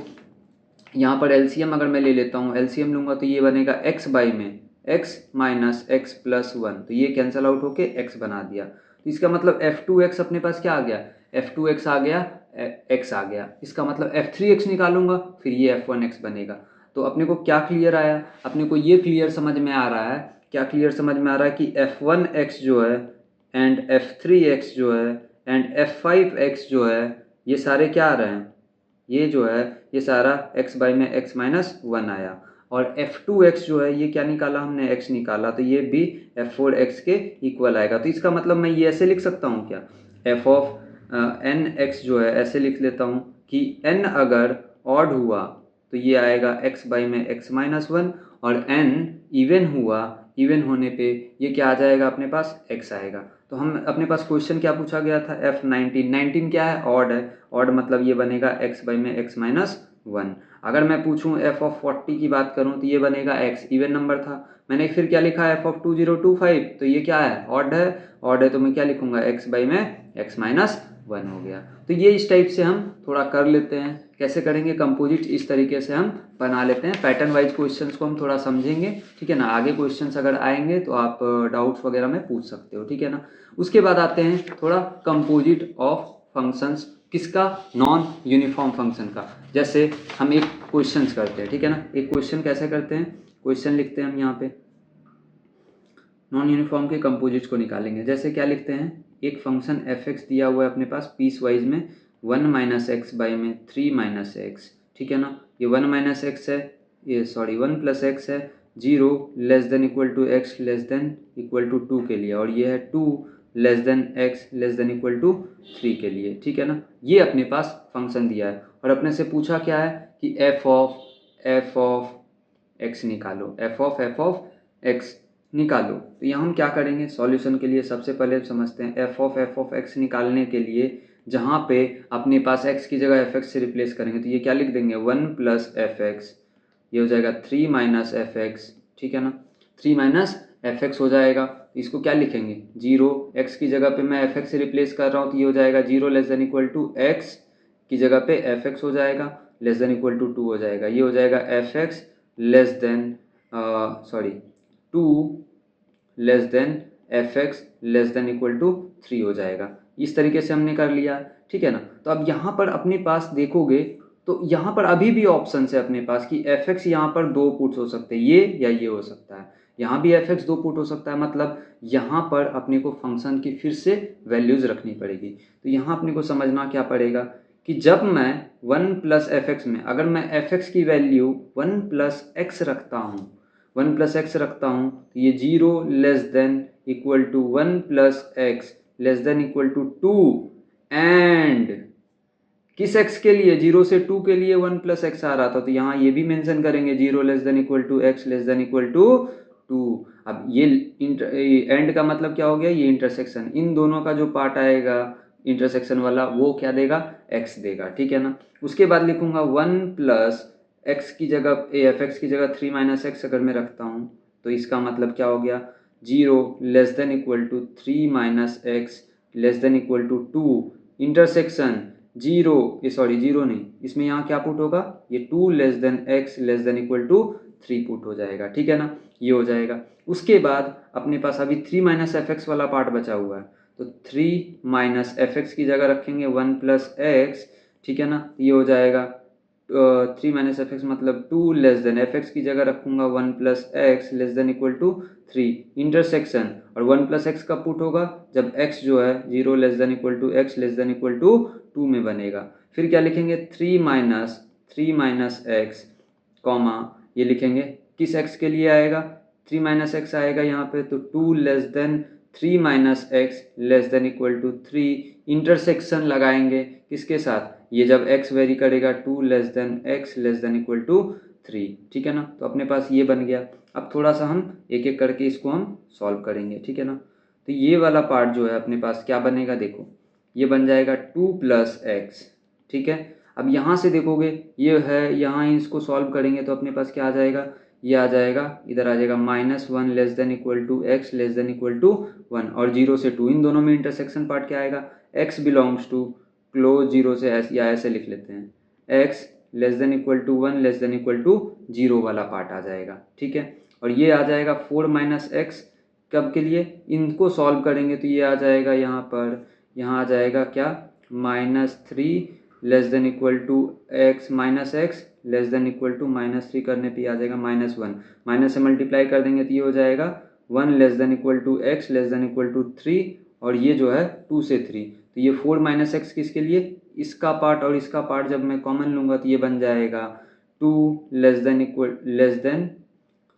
यहाँ पर एलसीएम अगर मैं ले लेता हूँ, एलसीएम लूँगा तो ये बनेगा x बाई में x माइनस x प्लस 1, तो ये कैंसिल आउट होके x बना दिया, तो इसका मतलब f2x अपने पास क्या आ गया, f2x आ गया, x आ गया, इसका मतलब f3x निकालूंगा, फिर ये f1x बनेगा। तो अपने को क्या क्लियर आया, अपने को ये क्लियर समझ में आ रहा है, क्या क्लियर समझ में आ रहा है कि f1x जो है एंड f3x जो है एंड f5x जो है, ये सारे क्या आ रहे हैं, ये जो है ये सारा x बाई में x माइनस 1 आया, और f2x जो है ये क्या निकाला हमने, x निकाला, तो ये भी f4x के इक्वल आएगा। तो इसका मतलब मैं ये ऐसे लिख सकता हूँ क्या, f ऑफ nx जो है ऐसे लिख लेता हूँ कि n अगर ऑड हुआ तो ये आएगा x बाई में x माइनस 1, और n इवन हुआ, इवन होने पे ये क्या आ जाएगा अपने पास, x आएगा। तो हम अपने पास क्वेश्चन क्या पूछा गया था, f19, 19 क्या है, ऑड है, ऑड मतलब ये बनेगा x बाई में x माइनस 1। अगर मैं पूछूं f ऑफ 40 की बात करूं तो ये बनेगा x, इवन नंबर था, मैंने फिर क्या लिखा f ऑफ 2025, तो ये क्या है, ऑड है, ऑड है तो मैं क्या लिखूंगा, x बाई में x माइनस 1 हो गया। तो ये इस टाइप से हम थोड़ा कर लेते हैं, कैसे करेंगे कंपोजिट, इस तरीके से हम बना लेते हैं, पैटर्न वाइज क्वेश्चंस को हम थोड़ा समझेंगे, ठीक है ना। आगे क्वेश्चंस अगर आएंगे तो आप डाउट्स वगैरह में पूछ सकते हो, ठीक है ना। उसके बाद आते हैं थोड़ा कंपोजिट ऑफ फंक्शंस, किसका, नॉन यूनिफॉर्म फंक्शन का। जैसे हम एक क्वेश्चंस करते हैं, ठीक है ना, एक क्वेश्चन कैसे करते हैं, क्वेश्चन लिखते हैं हम यहाँ पे, नॉन यूनिफॉर्म के कंपोजिट को निकालेंगे। जैसे क्या लिखते हैं, एक फंक्शन एफ एक्स दिया हुआ है अपने पास पीस वाइज में 1 माइनस एक्स बाई में 3 माइनस एक्स, ठीक है ना। ये 1 माइनस एक्स है, ये सॉरी 1 प्लस एक्स है, 0 less than equal to x less than equal to 2 के लिए, और ये है 2 less than x less than equal to 3 के लिए, ठीक है ना। ये अपने पास फंक्शन दिया है और अपने से पूछा क्या है कि एफ ऑफ एक्स निकालो, एफ ऑफ एक्स निकालो। तो यहाँ हम क्या करेंगे, सॉल्यूशन के लिए सबसे पहले समझते हैं एफ ऑफ एक्स निकालने के लिए जहाँ पे अपने पास x की जगह एफ एक्स से रिप्लेस करेंगे, तो ये क्या लिख देंगे, 1 प्लस एफ एक्स, ये हो जाएगा 3 माइनस एफ एक्स, ठीक है ना, 3 माइनस एफ एक्स हो जाएगा। इसको क्या लिखेंगे, 0, x की जगह पे मैं एफ एक्स से रिप्लेस कर रहा हूँ, तो ये हो जाएगा 0 less than equal to x की जगह पे एफ एक्स हो जाएगा, लेस देन इक्वल टू 2 हो जाएगा, ये हो जाएगा f x less than 2 less than f x less than equal to 3 हो जाएगा। इस तरीके से हमने कर लिया, ठीक है ना। तो अब यहाँ पर अपने पास देखोगे तो यहाँ पर अभी भी ऑप्शन है अपने पास कि एफ एक्स यहाँ पर 2 पुट्स हो सकते हैं, ये या ये हो सकता है, यहाँ भी एफ एक्स 2 पुट हो सकता है, मतलब यहाँ पर अपने को फंक्शन की फिर से वैल्यूज रखनी पड़ेगी। तो यहाँ अपने को समझना क्या पड़ेगा कि जब मैं 1 प्लस एफ एक्स में अगर मैं एफ एक्स की वैल्यू 1 प्लस एक्स रखता हूँ, 1 प्लस एक्स रखता हूँ, तो ये 0 less than equal to 1 plus x less than equal to 2 and किस x के लिए, 0 से 2 के लिए 1 प्लस एक्स आ रहा था, तो यहाँ ये भी मेंशन करेंगे 0 less than equal to x less than equal to 2। अब ये एंड का मतलब क्या हो गया, ये इंटरसेक्शन, इन दोनों का जो पार्ट आएगा इंटरसेक्शन वाला वो क्या देगा, x देगा, ठीक है ना। उसके बाद लिखूंगा 1 प्लस एक्स की जगह एफ एक्स की जगह 3 माइनस एक्स अगर मैं रखता हूँ, तो इसका मतलब क्या हो गया, 0 less than equal to 3 minus x less than equal to 2 intersection 0, ये सॉरी 0 नहीं, इसमें यहाँ क्या पुट होगा, ये 2 less than x less than equal to 3 put हो जाएगा, ठीक है ना, ये हो जाएगा। उसके बाद अपने पास अभी 3 माइनस एफ एक्स वाला पार्ट बचा हुआ है, तो 3 माइनस एफ एक्स की जगह रखेंगे 1 प्लस एक्स, ठीक है ना, ये हो जाएगा 3 माइनस एफ एक्स मतलब 2 लेस देन एफ एक्स की जगह रखूंगा 1 plus x less than equal to 3 intersection, और 1 प्लस एक्स कब पुट होगा जब x जो है 0 less than equal to x less than equal to 2 में बनेगा। फिर क्या लिखेंगे 3 माइनस एक्स कॉमा ये लिखेंगे किस x के लिए आएगा 3 माइनस एक्स आएगा यहाँ पे, तो 2 less than 3 minus x less than equal to 3 intersection लगाएंगे किसके साथ, ये जब x वेरी करेगा 2 less than x less than equal to 3, ठीक है ना। तो अपने पास ये बन गया। अब थोड़ा सा हम एक एक करके इसको हम सॉल्व करेंगे, ठीक है ना। तो ये वाला पार्ट जो है अपने पास क्या बनेगा, देखो ये बन जाएगा 2 प्लस एक्स, ठीक है। अब यहाँ से देखोगे ये है, यहाँ इसको सॉल्व करेंगे तो अपने पास क्या आ जाएगा, ये आ जाएगा इधर आ जाएगा -1 less than equal to x less than equal to 1, और 0 से 2 इन दोनों में इंटरसेक्शन पार्ट क्या आएगा, x बिलोंग्स टू क्लोज 0 से या ऐसे लिख लेते हैं x less than equal to 1 less than equal to 0 वाला पार्ट आ जाएगा, ठीक है। और ये आ जाएगा 4 माइनस एक्स, कब के लिए, इनको सॉल्व करेंगे तो ये आ जाएगा यहाँ पर, यहाँ आ जाएगा क्या -3 less than equal to x minus x less than equal to -3 करने पे आ जाएगा -1, माइनस से मल्टीप्लाई कर देंगे तो ये हो जाएगा 1 less than equal to x less than equal to 3, और ये जो है 2 से 3, तो ये 4 माइनस एक्स किसके लिए, इसका पार्ट और इसका पार्ट जब मैं कॉमन लूँगा तो ये बन जाएगा 2 less than equal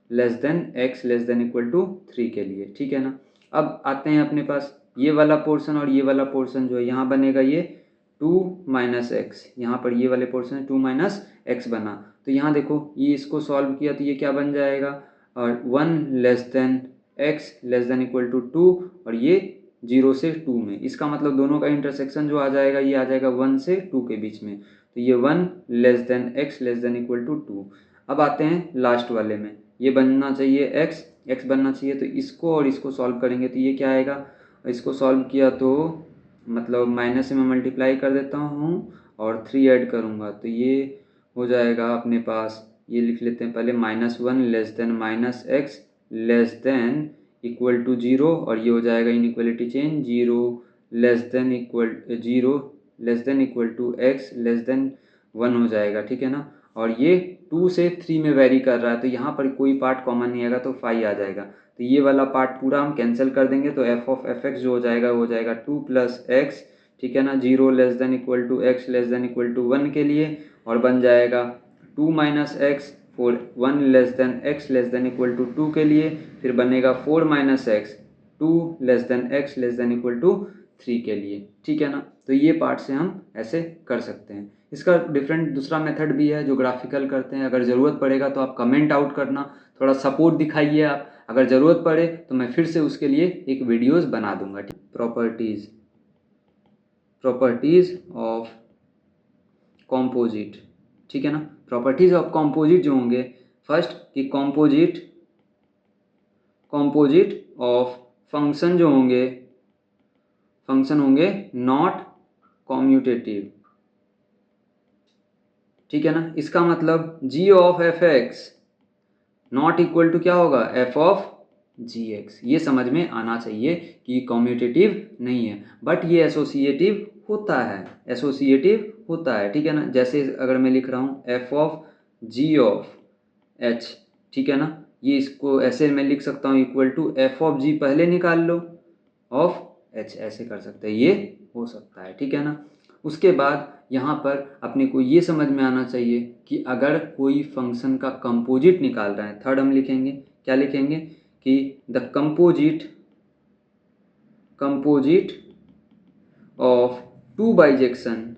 less than x less than equal to 3 के लिए, ठीक है ना। अब आते हैं अपने पास ये वाला पोर्शन और ये वाला पोर्शन जो है यहाँ बनेगा ये 2 माइनस एक्स, यहाँ पर ये वाले पोर्शन 2 माइनस एक्स बना, तो यहाँ देखो ये इसको सॉल्व किया तो ये क्या बन जाएगा, और 1 less than x less than equal to 2, और ये 0 से 2 में, इसका मतलब दोनों का इंटरसेक्शन जो आ जाएगा ये आ जाएगा 1 से 2 के बीच में, तो ये 1 less than x less than equal to 2। अब आते हैं लास्ट वाले में, ये बनना चाहिए x बनना चाहिए, तो इसको और इसको सॉल्व करेंगे तो ये क्या आएगा, इसको सॉल्व किया तो मतलब माइनस से मैं मल्टीप्लाई कर देता हूँ और 3 ऐड करूँगा तो ये हो जाएगा अपने पास, ये लिख लेते हैं पहले -1 less than minus x less than equal to 0, और ये हो जाएगा inequality change 0 less than equal to x less than 1 हो जाएगा, ठीक है ना। और ये 2 से 3 में वेरी कर रहा है तो यहाँ पर कोई पार्ट कॉमन नहीं आएगा तो 5 आ जाएगा, तो ये वाला पार्ट पूरा हम कैंसिल कर देंगे, तो f ऑफ एफ एक्स जो हो जाएगा वो हो जाएगा 2 प्लस एक्स, ठीक है ना, 0 less than equal to x less than equal to 1 के लिए, और बन जाएगा 2 minus x for 1 less than x less than equal to 2 के लिए, फिर बनेगा 4 minus x 2 less than x less than equal to 3 के लिए, ठीक है ना। तो ये पार्ट से हम ऐसे कर सकते हैं। इसका डिफरेंट दूसरा मेथड भी है जो ग्राफिकल करते हैं, अगर ज़रूरत पड़ेगा तो आप कमेंट आउट करना, थोड़ा सपोर्ट दिखाइए आप, अगर ज़रूरत पड़े तो मैं फिर से उसके लिए एक वीडियोस बना दूंगा। प्रॉपर्टीज़ ऑफ कॉम्पोजिट, ठीक है ना। प्रॉपर्टीज़ ऑफ कॉम्पोजिट जो होंगे, फर्स्ट कि कॉम्पोजिट ऑफ फंक्शन जो होंगे, फंक्शन होंगे नॉट कॉम्यूटेटिव, ठीक है ना। इसका मतलब g of F x not equal to क्या होगा f ऑफ जी एक्स, ये समझ में आना चाहिए कि कॉम्यूटेटिव नहीं है, बट ये एसोसिएटिव होता है, ठीक है ना। जैसे अगर मैं लिख रहा हूँ f of g of h, ठीक है ना, ये इसको ऐसे मैं लिख सकता हूँ equal to f of g पहले निकाल लो ऑफ h, ऐसे कर सकते हैं, ये हो सकता है, ठीक है ना। उसके बाद यहाँ पर अपने को ये समझ में आना चाहिए कि अगर कोई फंक्शन का कंपोजिट निकाल रहे हैं, थर्ड हम लिखेंगे, क्या लिखेंगे कि the composite of two bijection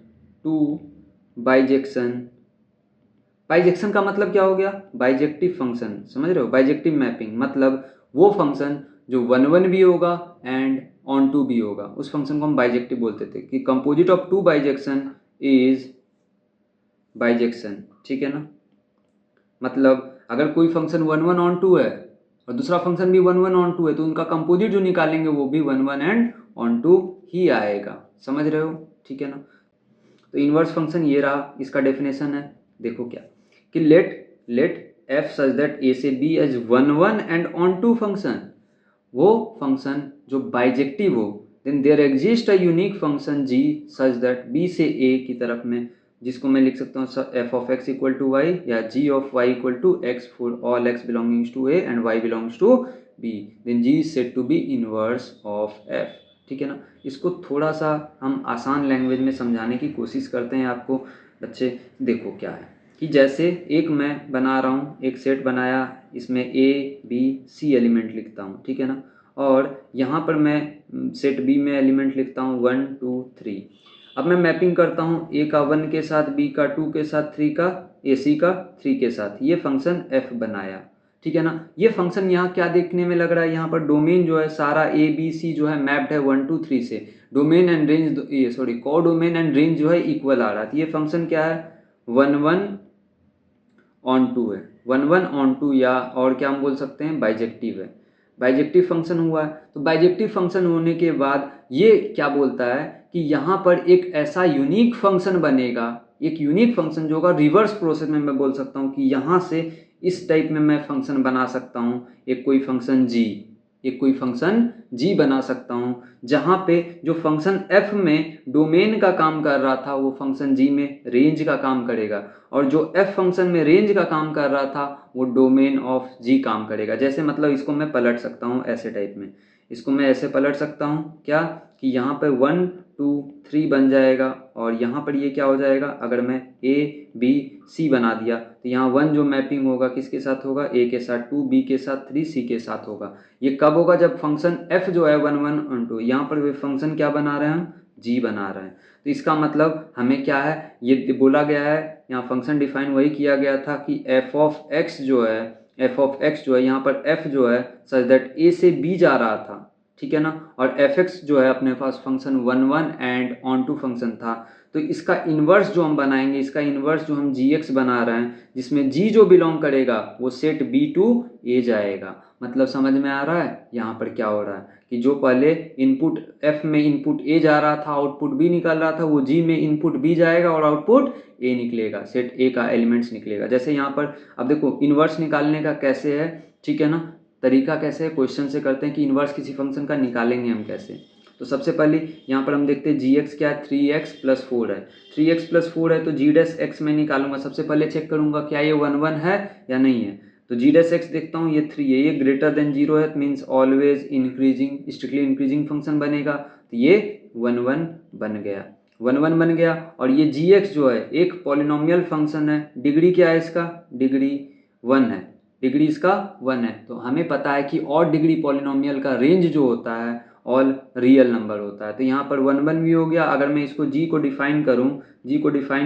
का मतलब क्या हो गया, बाइजेक्टिव फंक्शन, समझ रहे हो, बाइजेक्टिव मैपिंग मतलब वो फंक्शन जो 1 भी होगा एंड ऑन टू भी होगा, उस फंक्शन को हम बाइजेक्टिव बोलते थे, कि composite of two bijection is bijection, ठीक है ना। मतलब अगर कोई फंक्शन 1 ऑन टू है और दूसरा फंक्शन भी 1 ऑन टू है तो उनका कंपोजिट जो निकालेंगे वो भी 1 एंड ऑन टू ही आएगा, समझ रहे हो, ठीक है ना। तो इनवर्स फंक्शन ये रहा, इसका डेफिनेशन है, देखो क्या कि let f such that a से b as 1 and on to function, वो फंक्शन जो बाइजेक्टिव हो, then there exist a unique function g such that b से a की तरफ में, जिसको मैं लिख सकता हूँ F of x equal to Y या G of Y equal to X for all X belongings to A and Y belongs to B, then G is said to be inverse of F. ठीक है ना। इसको थोड़ा सा हम आसान language में समझाने की कोशिश करते हैं आपको। बच्चे देखो क्या है कि जैसे एक मैं बना रहा हूँ, एक सेट बनाया, इसमें ए बी सी एलिमेंट लिखता हूँ। ठीक है ना। और यहाँ पर मैं सेट बी में एलिमेंट लिखता हूँ 1 2 3। अब मैं मैपिंग करता हूँ ए का 1 के साथ, बी का 2 के साथ, 3 का ए सी का 3 के साथ, ये फंक्शन एफ बनाया। ठीक है ना। ये फंक्शन यहाँ क्या देखने में लग रहा है, यहाँ पर डोमेन जो है सारा ए बी सी जो है मैप्ड है 1 2 3 से, डोमेन एंड रेंज ये सॉरी को डोमेन एंड रेंज जो है इक्वल आ रहा है। तो ये फंक्शन क्या है 1 1 ऑन टू है, 1 1 ऑन टू, या और क्या हम बोल सकते हैं बाइजेक्टिव है, बाइजेक्टिव फंक्शन हुआ है। तो बाइजेक्टिव फंक्शन होने के बाद ये क्या बोलता है कि यहाँ पर एक ऐसा यूनिक फंक्शन बनेगा, एक यूनिक फंक्शन जो होगा रिवर्स प्रोसेस में मैं बोल सकता हूँ कि यहाँ से इस टाइप में मैं फंक्शन बना सकता हूँ, एक कोई फंक्शन g, एक कोई फंक्शन g बना सकता हूँ, जहाँ पे जो फंक्शन f में डोमेन का काम कर रहा था वो फंक्शन g में रेंज का काम करेगा, और जो f फंक्शन में रेंज का काम कर रहा था वो डोमेन ऑफ g काम करेगा। जैसे मतलब इसको मैं पलट सकता हूँ ऐसे टाइप में, इसको मैं ऐसे पलट सकता हूँ क्या कि यहाँ पे 1 2 3 बन जाएगा, और यहाँ पर ये क्या हो जाएगा, अगर मैं a b c बना दिया तो यहाँ 1 जो मैपिंग होगा किसके साथ होगा, a के साथ, 2 b के साथ, 3 c के साथ होगा। ये कब होगा, जब फंक्शन f जो है 1 1 ऑन टू, यहाँ पर वे फंक्शन क्या बना रहे हैं हम g बना रहे हैं। तो इसका मतलब हमें क्या है, ये बोला गया है, यहाँ फंक्शन डिफाइन वही किया गया था कि f ऑफ x जो है यहाँ पर f जो है सच दैट a से b जा रहा था। ठीक है ना। और fx जो है अपने पास function 1 1 and on to function था, तो इसका इन्वर्स जो हम बनाएंगे, इसका इन्वर्स जो हम gx बना रहे हैं, जिसमें g जो बिलोंग करेगा वो सेट b टू a जाएगा। मतलब समझ में आ रहा है यहाँ पर क्या हो रहा है कि जो पहले इनपुट f में इनपुट a जा रहा था, आउटपुट b निकल रहा था, वो g में इनपुट b जाएगा और आउटपुट a निकलेगा, सेट a का एलिमेंट्स निकलेगा। जैसे यहाँ पर अब देखो इन्वर्स निकालने का कैसे है, ठीक है ना, तरीका कैसे है, क्वेश्चन से करते हैं कि इन्वर्स किसी फंक्शन का निकालेंगे हम कैसे। तो सबसे पहले यहाँ पर हम देखते हैं gx क्या है, 3x प्लस 4 है, 3x प्लस 4 है तो g डैश x में निकालूंगा। सबसे पहले चेक करूंगा क्या ये 1 1 है या नहीं है, तो g डैश x देखता हूँ ये 3 है, ये ग्रेटर देन 0 है, means always increasing strictly increasing function बनेगा, तो ये 1 1 बन गया, 1 1 बन गया। और ये gx जो है एक पॉलिनोमियल फंक्शन है, डिग्री क्या है इसका, डिग्री 1 है, डिग्री इसका 1 है। तो हमें पता है कि और डिग्री पॉलिनोमियल का रेंज जो होता है ऑल रियल नंबर होता है। तो यहाँ पर 1 1 भी हो गया। अगर मैं इसको g को डिफाइन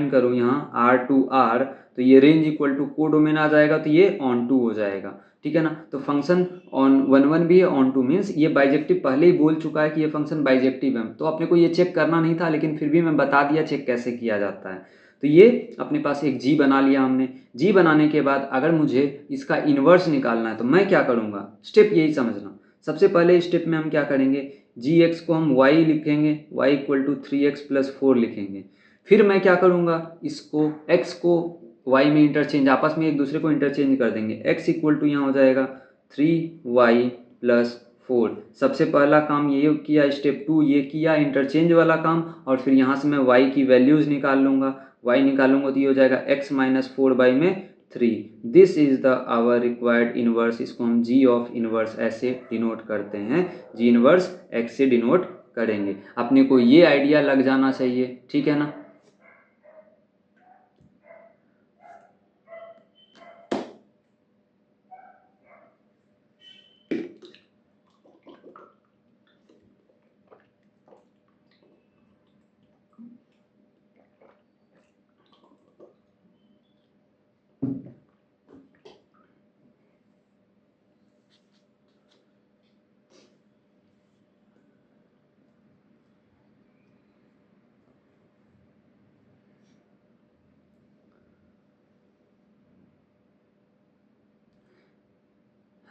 करूँ यहाँ r टू r, तो ये रेंज इक्वल टू को डोमेन आ जाएगा, तो ये ऑन टू हो जाएगा। ठीक है ना। तो फंक्शन ऑन 1 1 भी है, ऑन टू मीन्स ये बाइजेक्टिव पहले ही बोल चुका है कि ये फंक्शन बाइजेक्टिव है, तो अपने को ये चेक करना नहीं था, लेकिन फिर भी मैं बता दिया चेक कैसे किया जाता है। तो ये अपने पास एक g बना लिया हमने। g बनाने के बाद अगर मुझे इसका इन्वर्स निकालना है तो मैं क्या करूँगा, स्टेप यही समझना। सबसे पहले स्टेप में हम क्या करेंगे, gx को हम y लिखेंगे, y equal to 3x plus 4 लिखेंगे। फिर मैं क्या करूँगा, इसको x को y में इंटरचेंज, आपस में एक दूसरे को इंटरचेंज कर देंगे, x इक्वल टू यहाँ हो जाएगा 3y प्लस 4। सबसे पहला काम ये किया, स्टेप 2 ये किया इंटरचेंज वाला काम, और फिर यहाँ से मैं y की वैल्यूज़ निकाल लूँगा, y निकालूंगा तो ये हो जाएगा x माइनस 4y में 3। This is the our required inverse, इसको हम g ऑफ इन्वर्स ऐसे डिनोट करते हैं, g इन्वर्स x से डिनोट करेंगे। अपने को ये आइडिया लग जाना चाहिए, ठीक है ना।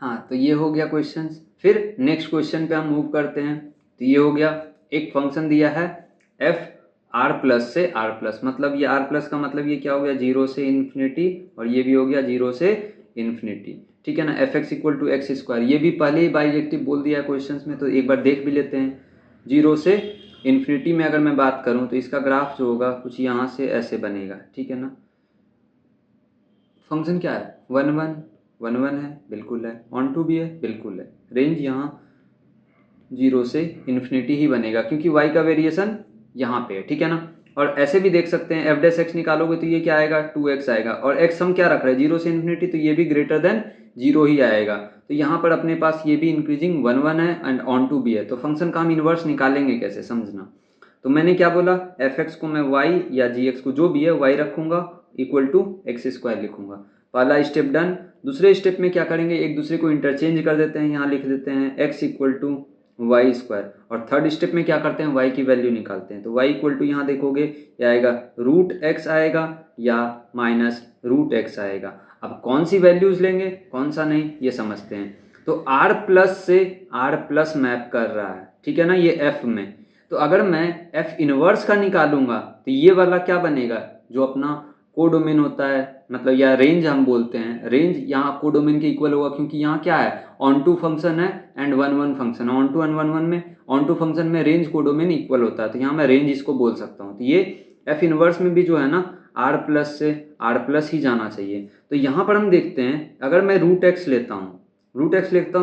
हाँ, तो ये हो गया क्वेश्चंस। फिर नेक्स्ट क्वेश्चन पे हम मूव करते हैं। तो ये हो गया, एक फंक्शन दिया है f r प्लस से r प्लस, मतलब ये r प्लस का मतलब ये क्या हो गया, 0 से इन्फिनिटी, और ये भी हो गया 0 से इन्फिनिटी। ठीक है ना। F x equal to x square, ये भी पहले ही बाइजेक्टिव बोल दिया है क्वेश्चंस में, तो एक बार देख भी लेते हैं। 0 से इन्फिनिटी में अगर मैं बात करूं तो इसका ग्राफ जो होगा कुछ यहाँ से ऐसे बनेगा, ठीक है ना। फंक्शन क्या है, 1 1 है, बिल्कुल है, ऑन टू भी है, बिल्कुल है। रेंज यहाँ 0 से इन्फिनिटी ही बनेगा क्योंकि y का वेरिएशन यहाँ पे है, ठीक है ना। और ऐसे भी देख सकते हैं एफ डैश एक्स निकालोगे तो ये क्या आएगा, 2x आएगा, और x हम क्या रख रहे हैं 0 से इन्फिनिटी, तो ये भी ग्रेटर देन 0 ही आएगा। तो यहाँ पर अपने पास ये भी इंक्रीजिंग 1 1 है एंड ऑन टू भी है, तो फंक्शन का हम इन्वर्स निकालेंगे कैसे समझना। तो मैंने क्या बोला, एफ एक्स को मैं y या जी एक्स को जो भी है y रखूंगा इक्वल टू एक्स स्क्वायर लिखूंगा। पहला स्टेप डन। दूसरे स्टेप में क्या करेंगे, एक दूसरे को इंटरचेंज कर देते हैं, यहाँ लिख देते हैं x equal to y square, और थर्ड स्टेप में क्या करते हैं, y की वैल्यू निकालते हैं। तो y इक्वल टू यहाँ देखोगे क्या आएगा, रूट एक्स आएगा या माइनस रूट एक्स आएगा। अब कौन सी वैल्यूज लेंगे कौन सा नहीं ये समझते हैं। तो r प्लस से r प्लस मैप कर रहा है, ठीक है ना, ये f में। तो अगर मैं f इनवर्स का निकालूंगा तो ये वाला क्या बनेगा, जो अपना कोडोमेन होता है, मतलब या रेंज हम बोलते हैं, रेंज यहाँ कोडोमेन के इक्वल होगा क्योंकि यहाँ क्या है, ऑन टू फंक्शन है एंड 1 1 फंक्शन है। ऑन टू एंड 1 1 में, ऑन टू फंक्शन में रेंज कोडोमेन इक्वल होता है, तो यहाँ मैं रेंज इसको बोल सकता हूँ। तो ये एफ इनवर्स में भी जो है ना आर प्लस से आर प्लस ही जाना चाहिए। तो यहाँ पर हम देखते हैं अगर मैं रूट एक्स लेता हूँ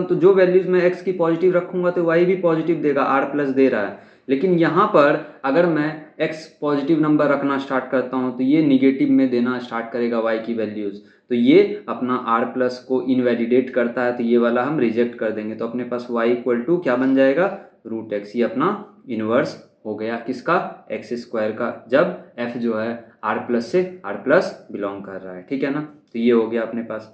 तो जो वैल्यूज मैं एक्स की पॉजिटिव रखूंगा तो वाई भी पॉजिटिव देगा, आर प्लस दे रहा है। लेकिन यहाँ पर अगर मैं x पॉजिटिव नंबर रखना स्टार्ट करता हूँ तो ये निगेटिव में देना स्टार्ट करेगा y की वैल्यूज़, तो ये अपना r प्लस को इनवैलिडेट करता है, तो ये वाला हम रिजेक्ट कर देंगे। तो अपने पास y इक्वल टू क्या बन जाएगा, रूट एक्स। ये अपना इनवर्स हो गया किसका, एक्स स्क्वायर का, जब f जो है r प्लस से r प्लस बिलोंग कर रहा है, ठीक है ना। तो ये हो गया अपने पास।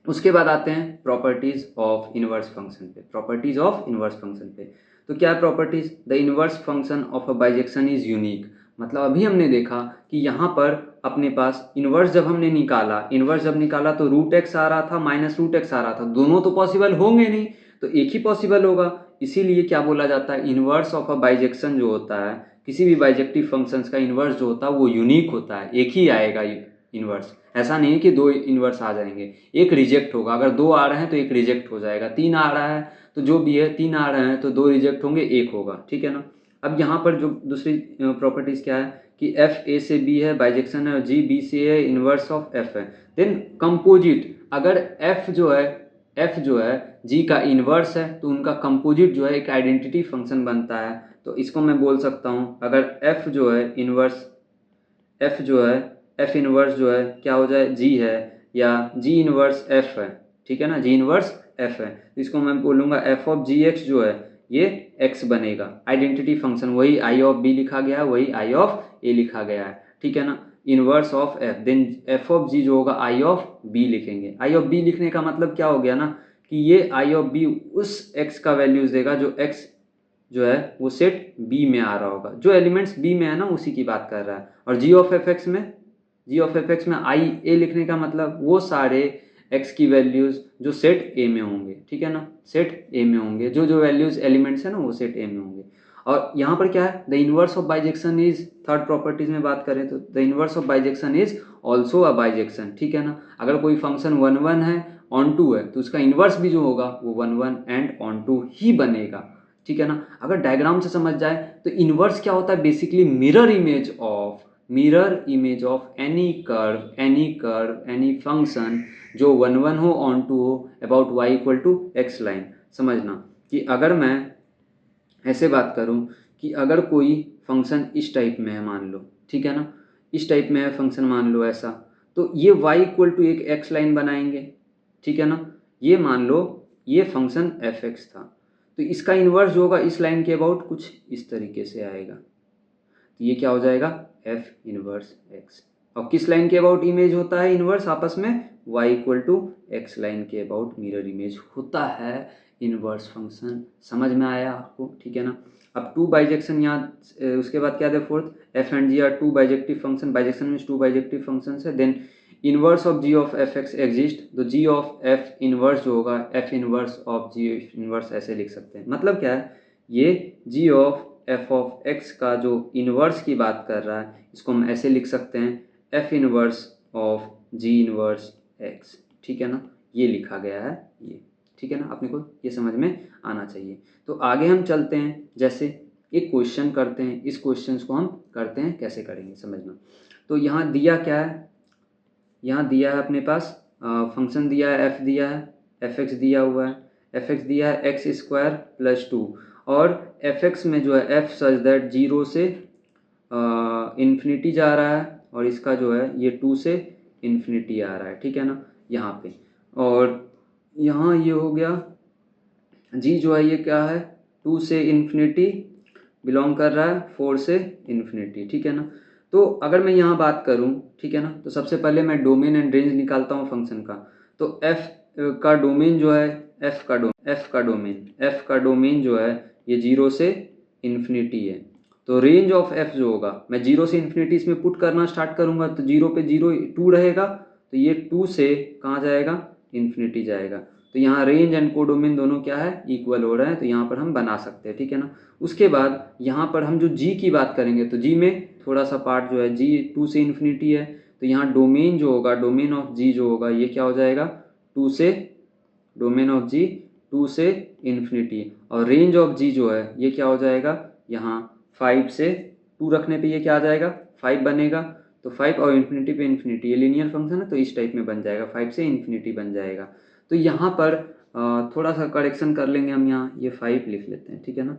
उसके बाद आते हैं प्रॉपर्टीज ऑफ इनवर्स फंक्शन पे। प्रॉपर्टीज ऑफ इनवर्स फंक्शन पे तो क्या है properties, the inverse function of a bijection is unique. मतलब अभी हमने देखा कि यहाँ पर अपने पास इनवर्स जब हमने निकाला तो रूट एक्स आ रहा था माइनस रूट एक्स आ रहा था, दोनों तो पॉसिबल होंगे नहीं, तो एक ही पॉसिबल होगा। इसीलिए क्या बोला जाता है, इनवर्स ऑफ अ बाइजेक्शन जो होता है, किसी भी बाइजेक्टिव फंक्शंस का इनवर्स जो होता है वो यूनिक होता है, एक ही आएगा इनवर्स। ऐसा नहीं कि दो इनवर्स आ जाएंगे, एक रिजेक्ट होगा। अगर दो आ रहे हैं तो एक रिजेक्ट हो जाएगा, तीन आ रहा है तो जो भी है, तीन आ रहे हैं तो दो रिजेक्ट होंगे, एक होगा, ठीक है ना। अब यहाँ पर जो दूसरी प्रॉपर्टीज क्या है कि एफ ए से बी है, बाइजेक्शन है, और जी बी से है, इनवर्स ऑफ एफ है। देन कंपोजिट, अगर एफ जो है जी का इनवर्स है तो उनका कंपोजिट जो है एक आइडेंटिटी फंक्शन बनता है। तो इसको मैं बोल सकता हूँ अगर एफ जो है इनवर्स, एफ जो है एफ इनवर्स जो है क्या हो जाए, जी है, या जी इनवर्स एफ है, ठीक है ना, जी इनवर्स एफ है, तो इसको मैं बोलूँगा एफ ऑफ जी एक्स जो है ये एक्स बनेगा। आइडेंटिटी फंक्शन वही आई ऑफ बी लिखा गया है, वही आई ऑफ ए लिखा गया है, ठीक है ना। Inverse of F, then F of G जो होगा आई ऑफ बी लिखेंगे। आई ऑफ बी लिखने का मतलब क्या हो गया ना कि ये आई ऑफ बी उस एक्स का वैल्यूज देगा जो एक्स जो है वो सेट बी में आ रहा होगा, जो एलिमेंट्स बी में है ना उसी की बात कर रहा है। और जी ऑफ एफ एक्स में आई ए लिखने का मतलब वो सारे एक्स की वैल्यूज जो सेट ए में होंगे, ठीक है ना, सेट ए में होंगे, जो जो वैल्यूज एलिमेंट्स है ना वो सेट ए में होंगे। और यहाँ पर क्या है, the inverse of bijection is, third properties में बात करें तो the inverse of bijection is also a bijection, ठीक है ना। अगर कोई फंक्शन 1 1 है ऑन टू है तो उसका इनवर्स भी जो होगा वो 1 1 एंड ऑन टू ही बनेगा, ठीक है ना। अगर डायग्राम से समझ जाए तो इनवर्स क्या होता है, basically mirror image of any function जो 1 1 हो ऑन टू हो about y equal to x line. समझना कि अगर मैं ऐसे बात करूं कि अगर कोई फंक्शन इस टाइप में है मान लो, ठीक है ना, इस टाइप में है फंक्शन मान लो ऐसा, तो ये y इक्वल टू एक एक्स लाइन बनाएंगे, ठीक है ना। ये मान लो ये फंक्शन एफ एक्स था, तो इसका इन्वर्स जो होगा इस लाइन के अबाउट कुछ इस तरीके से आएगा, तो ये क्या हो जाएगा, एफ इनवर्स एक्स। और किस लाइन के अबाउट इमेज होता है इनवर्स आपस में, y equal to x line के अबाउट मिरर इमेज होता है इनवर्स फंक्शन। समझ में आया आपको, ठीक है ना। अब टू बाइजेक्शन यहाँ उसके बाद क्या है, fourth f and g are two bijective function, bijection में टू बाइजेक्टिव फंक्शन है। Then inverse of ji of F x exist, तो जी ऑफ एफ इनवर्स जो होगा f inverse of g inverse ऐसे लिख सकते हैं। मतलब क्या है, ये g of f of x का जो इनवर्स की बात कर रहा है इसको हम ऐसे लिख सकते हैं F inverse of g inverse x, ठीक है ना, ये लिखा गया है ये, ठीक है ना। अपने को ये समझ में आना चाहिए। तो आगे हम चलते हैं, जैसे एक क्वेश्चन करते हैं, इस क्वेश्चन को हम करते हैं, कैसे करेंगे समझना। तो यहाँ दिया क्या है, यहाँ दिया है अपने पास फंक्शन दिया है, एफ दिया है, एफ एक्स दिया हुआ है, एफ एक्स दिया है एक्स स्क्वायर प्लस 2, और एफ एक्स में जो है एफ सच दैट 0 से इन्फिनिटी जा रहा है, और इसका जो है ये 2 से इन्फिनिटी आ रहा है, ठीक है ना यहाँ पे। और यहाँ ये हो गया जी जो है ये क्या है, 2 से इन्फिनिटी बिलोंग कर रहा है 4 से इन्फिनिटी, ठीक है ना। तो अगर मैं यहाँ बात करूँ, ठीक है ना, तो सबसे पहले मैं डोमेन एंड रेंज निकालता हूँ फंक्शन का। तो एफ का डोमेन जो है, एफ का डोमेन जो है ये 0 से इन्फिनिटी है। तो रेंज ऑफ एफ जो होगा, मैं 0 से इन्फिनिटी इसमें पुट करना स्टार्ट करूँगा, तो 0 पे 0 2 रहेगा, तो ये 2 से कहाँ जाएगा, इन्फिनिटी जाएगा। तो यहाँ रेंज एंड कोडोमेन दोनों क्या है, इक्वल हो रहे हैं, तो यहाँ पर हम बना सकते हैं, ठीक है ना। उसके बाद यहाँ पर हम जो जी की बात करेंगे, तो जी में थोड़ा सा पार्ट जो है जी 2 से इन्फिनिटी है, तो यहाँ डोमेन जो होगा, डोमेन ऑफ जी जो होगा ये क्या हो जाएगा, 2 से, डोमेन ऑफ जी 2 से इन्फिनिटी, और रेंज ऑफ जी जो है ये क्या हो जाएगा, यहाँ 5 से 2 रखने पे ये क्या आ जाएगा, 5 बनेगा। तो 5 और इन्फिनिटी पे इन्फिनिटी, ये लीनियर फंक्शन है तो इस टाइप में बन जाएगा, 5 से इन्फिनिटी बन जाएगा। तो यहाँ पर थोड़ा सा करेक्शन कर लेंगे हम, यहाँ ये 5 लिख लेते हैं, ठीक है ना,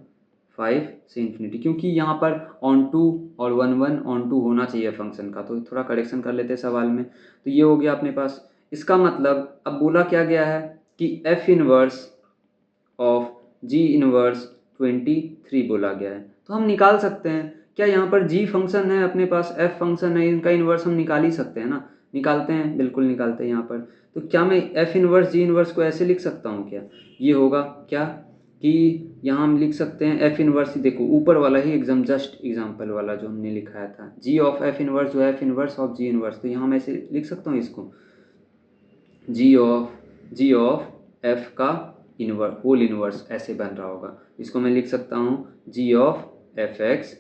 5 से इन्फिनिटी, क्योंकि यहाँ पर ऑन टू और 1 ऑन टू होना चाहिए फंक्शन का, तो थोड़ा करेक्शन कर लेते हैं सवाल में। तो ये हो गया अपने पास। इसका मतलब अब बोला क्या गया है कि F inverse of g inverse 23 बोला गया है, तो हम निकाल सकते हैं। क्या यहाँ पर जी फंक्शन है अपने पास, एफ फंक्शन है, इनका इन्वर्स हम निकाल ही सकते हैं ना, निकालते हैं, बिल्कुल निकालते हैं यहाँ पर। तो क्या मैं एफ इनवर्स जी इनवर्स को ऐसे लिख सकता हूँ क्या, ये होगा क्या कि यहाँ हम लिख सकते हैं एफ इनवर्स, देखो ऊपर वाला ही एकदम जस्ट एग्जाम्पल वाला जो हमने लिखाया था, जी ऑफ एफ इनवर्स जो है f inverse of g inverse, तो यहाँ मैं ऐसे लिख सकता हूँ इसको, जी ऑफ एफ का इनवर्स होल इनवर्स ऐसे बन रहा होगा, इसको मैं लिख सकता हूँ जी ऑफ एफ एक्स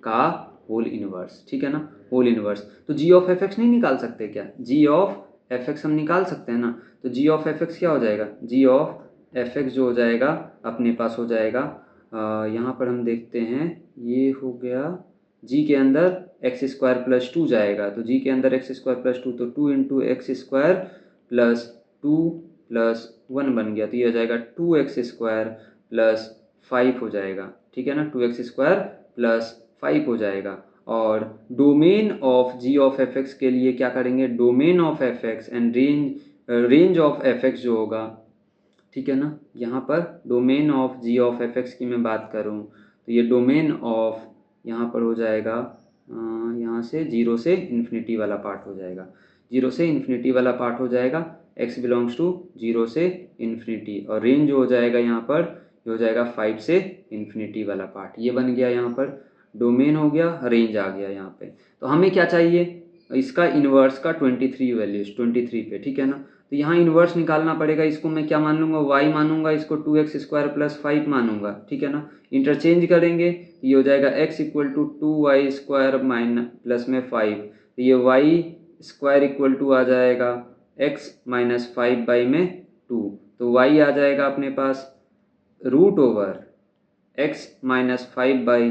का होल इनवर्स, ठीक है ना, होल इनवर्स। तो जी ऑफ एफ एक्स नहीं निकाल सकते क्या, जी ऑफ एफ एक्स हम निकाल सकते हैं ना, तो जी ऑफ एफ एक्स क्या हो जाएगा, जी ऑफ एफ एक्स जो हो जाएगा अपने पास हो जाएगा, यहाँ पर हम देखते हैं ये हो गया, जी के अंदर एक्स स्क्वायर प्लस 2 जाएगा, तो जी के अंदर एक्स स्क्वायर प्लस 2, तो 2 into x square plus 2 plus 1 बन गया, तो ये हो जाएगा 2x स्क्वायर प्लस 5 हो जाएगा, ठीक है ना, 2x स्क्वायर प्लस 5 हो जाएगा। और domain of ji of F x के लिए क्या करेंगे, domain of F x and range of F x जो होगा, ठीक है ना, यहाँ पर domain of ji of F x की मैं बात करूँ, तो ये डोमेन ऑफ यहाँ पर हो जाएगा, यहाँ से 0 से इन्फिनिटी वाला पार्ट हो जाएगा, 0 से इन्फिनिटी वाला पार्ट हो जाएगा, x बिलोंग्स टू 0 से इन्फिनिटी, और रेंज जो हो जाएगा यहाँ पर ये हो जाएगा 5 से इन्फिनिटी वाला पार्ट, ये बन गया, यहाँ पर डोमेन हो गया, रेंज आ गया यहाँ पे। तो हमें क्या चाहिए, इसका इन्वर्स का 23 वैल्यूज 23 पे, ठीक है ना। तो यहाँ इन्वर्स निकालना पड़ेगा, इसको मैं क्या मान लूँगा, y मानूंगा, इसको 2x स्क्वायर प्लस 5 मानूंगा, ठीक है ना। इंटरचेंज करेंगे, ये हो जाएगा x equal to 2y square minus plus में 5, तो ये y स्क्वायर इक्वल टू आ जाएगा x माइनस 5 बाई में 2, तो y आ जाएगा अपने पास root over x minus 5 by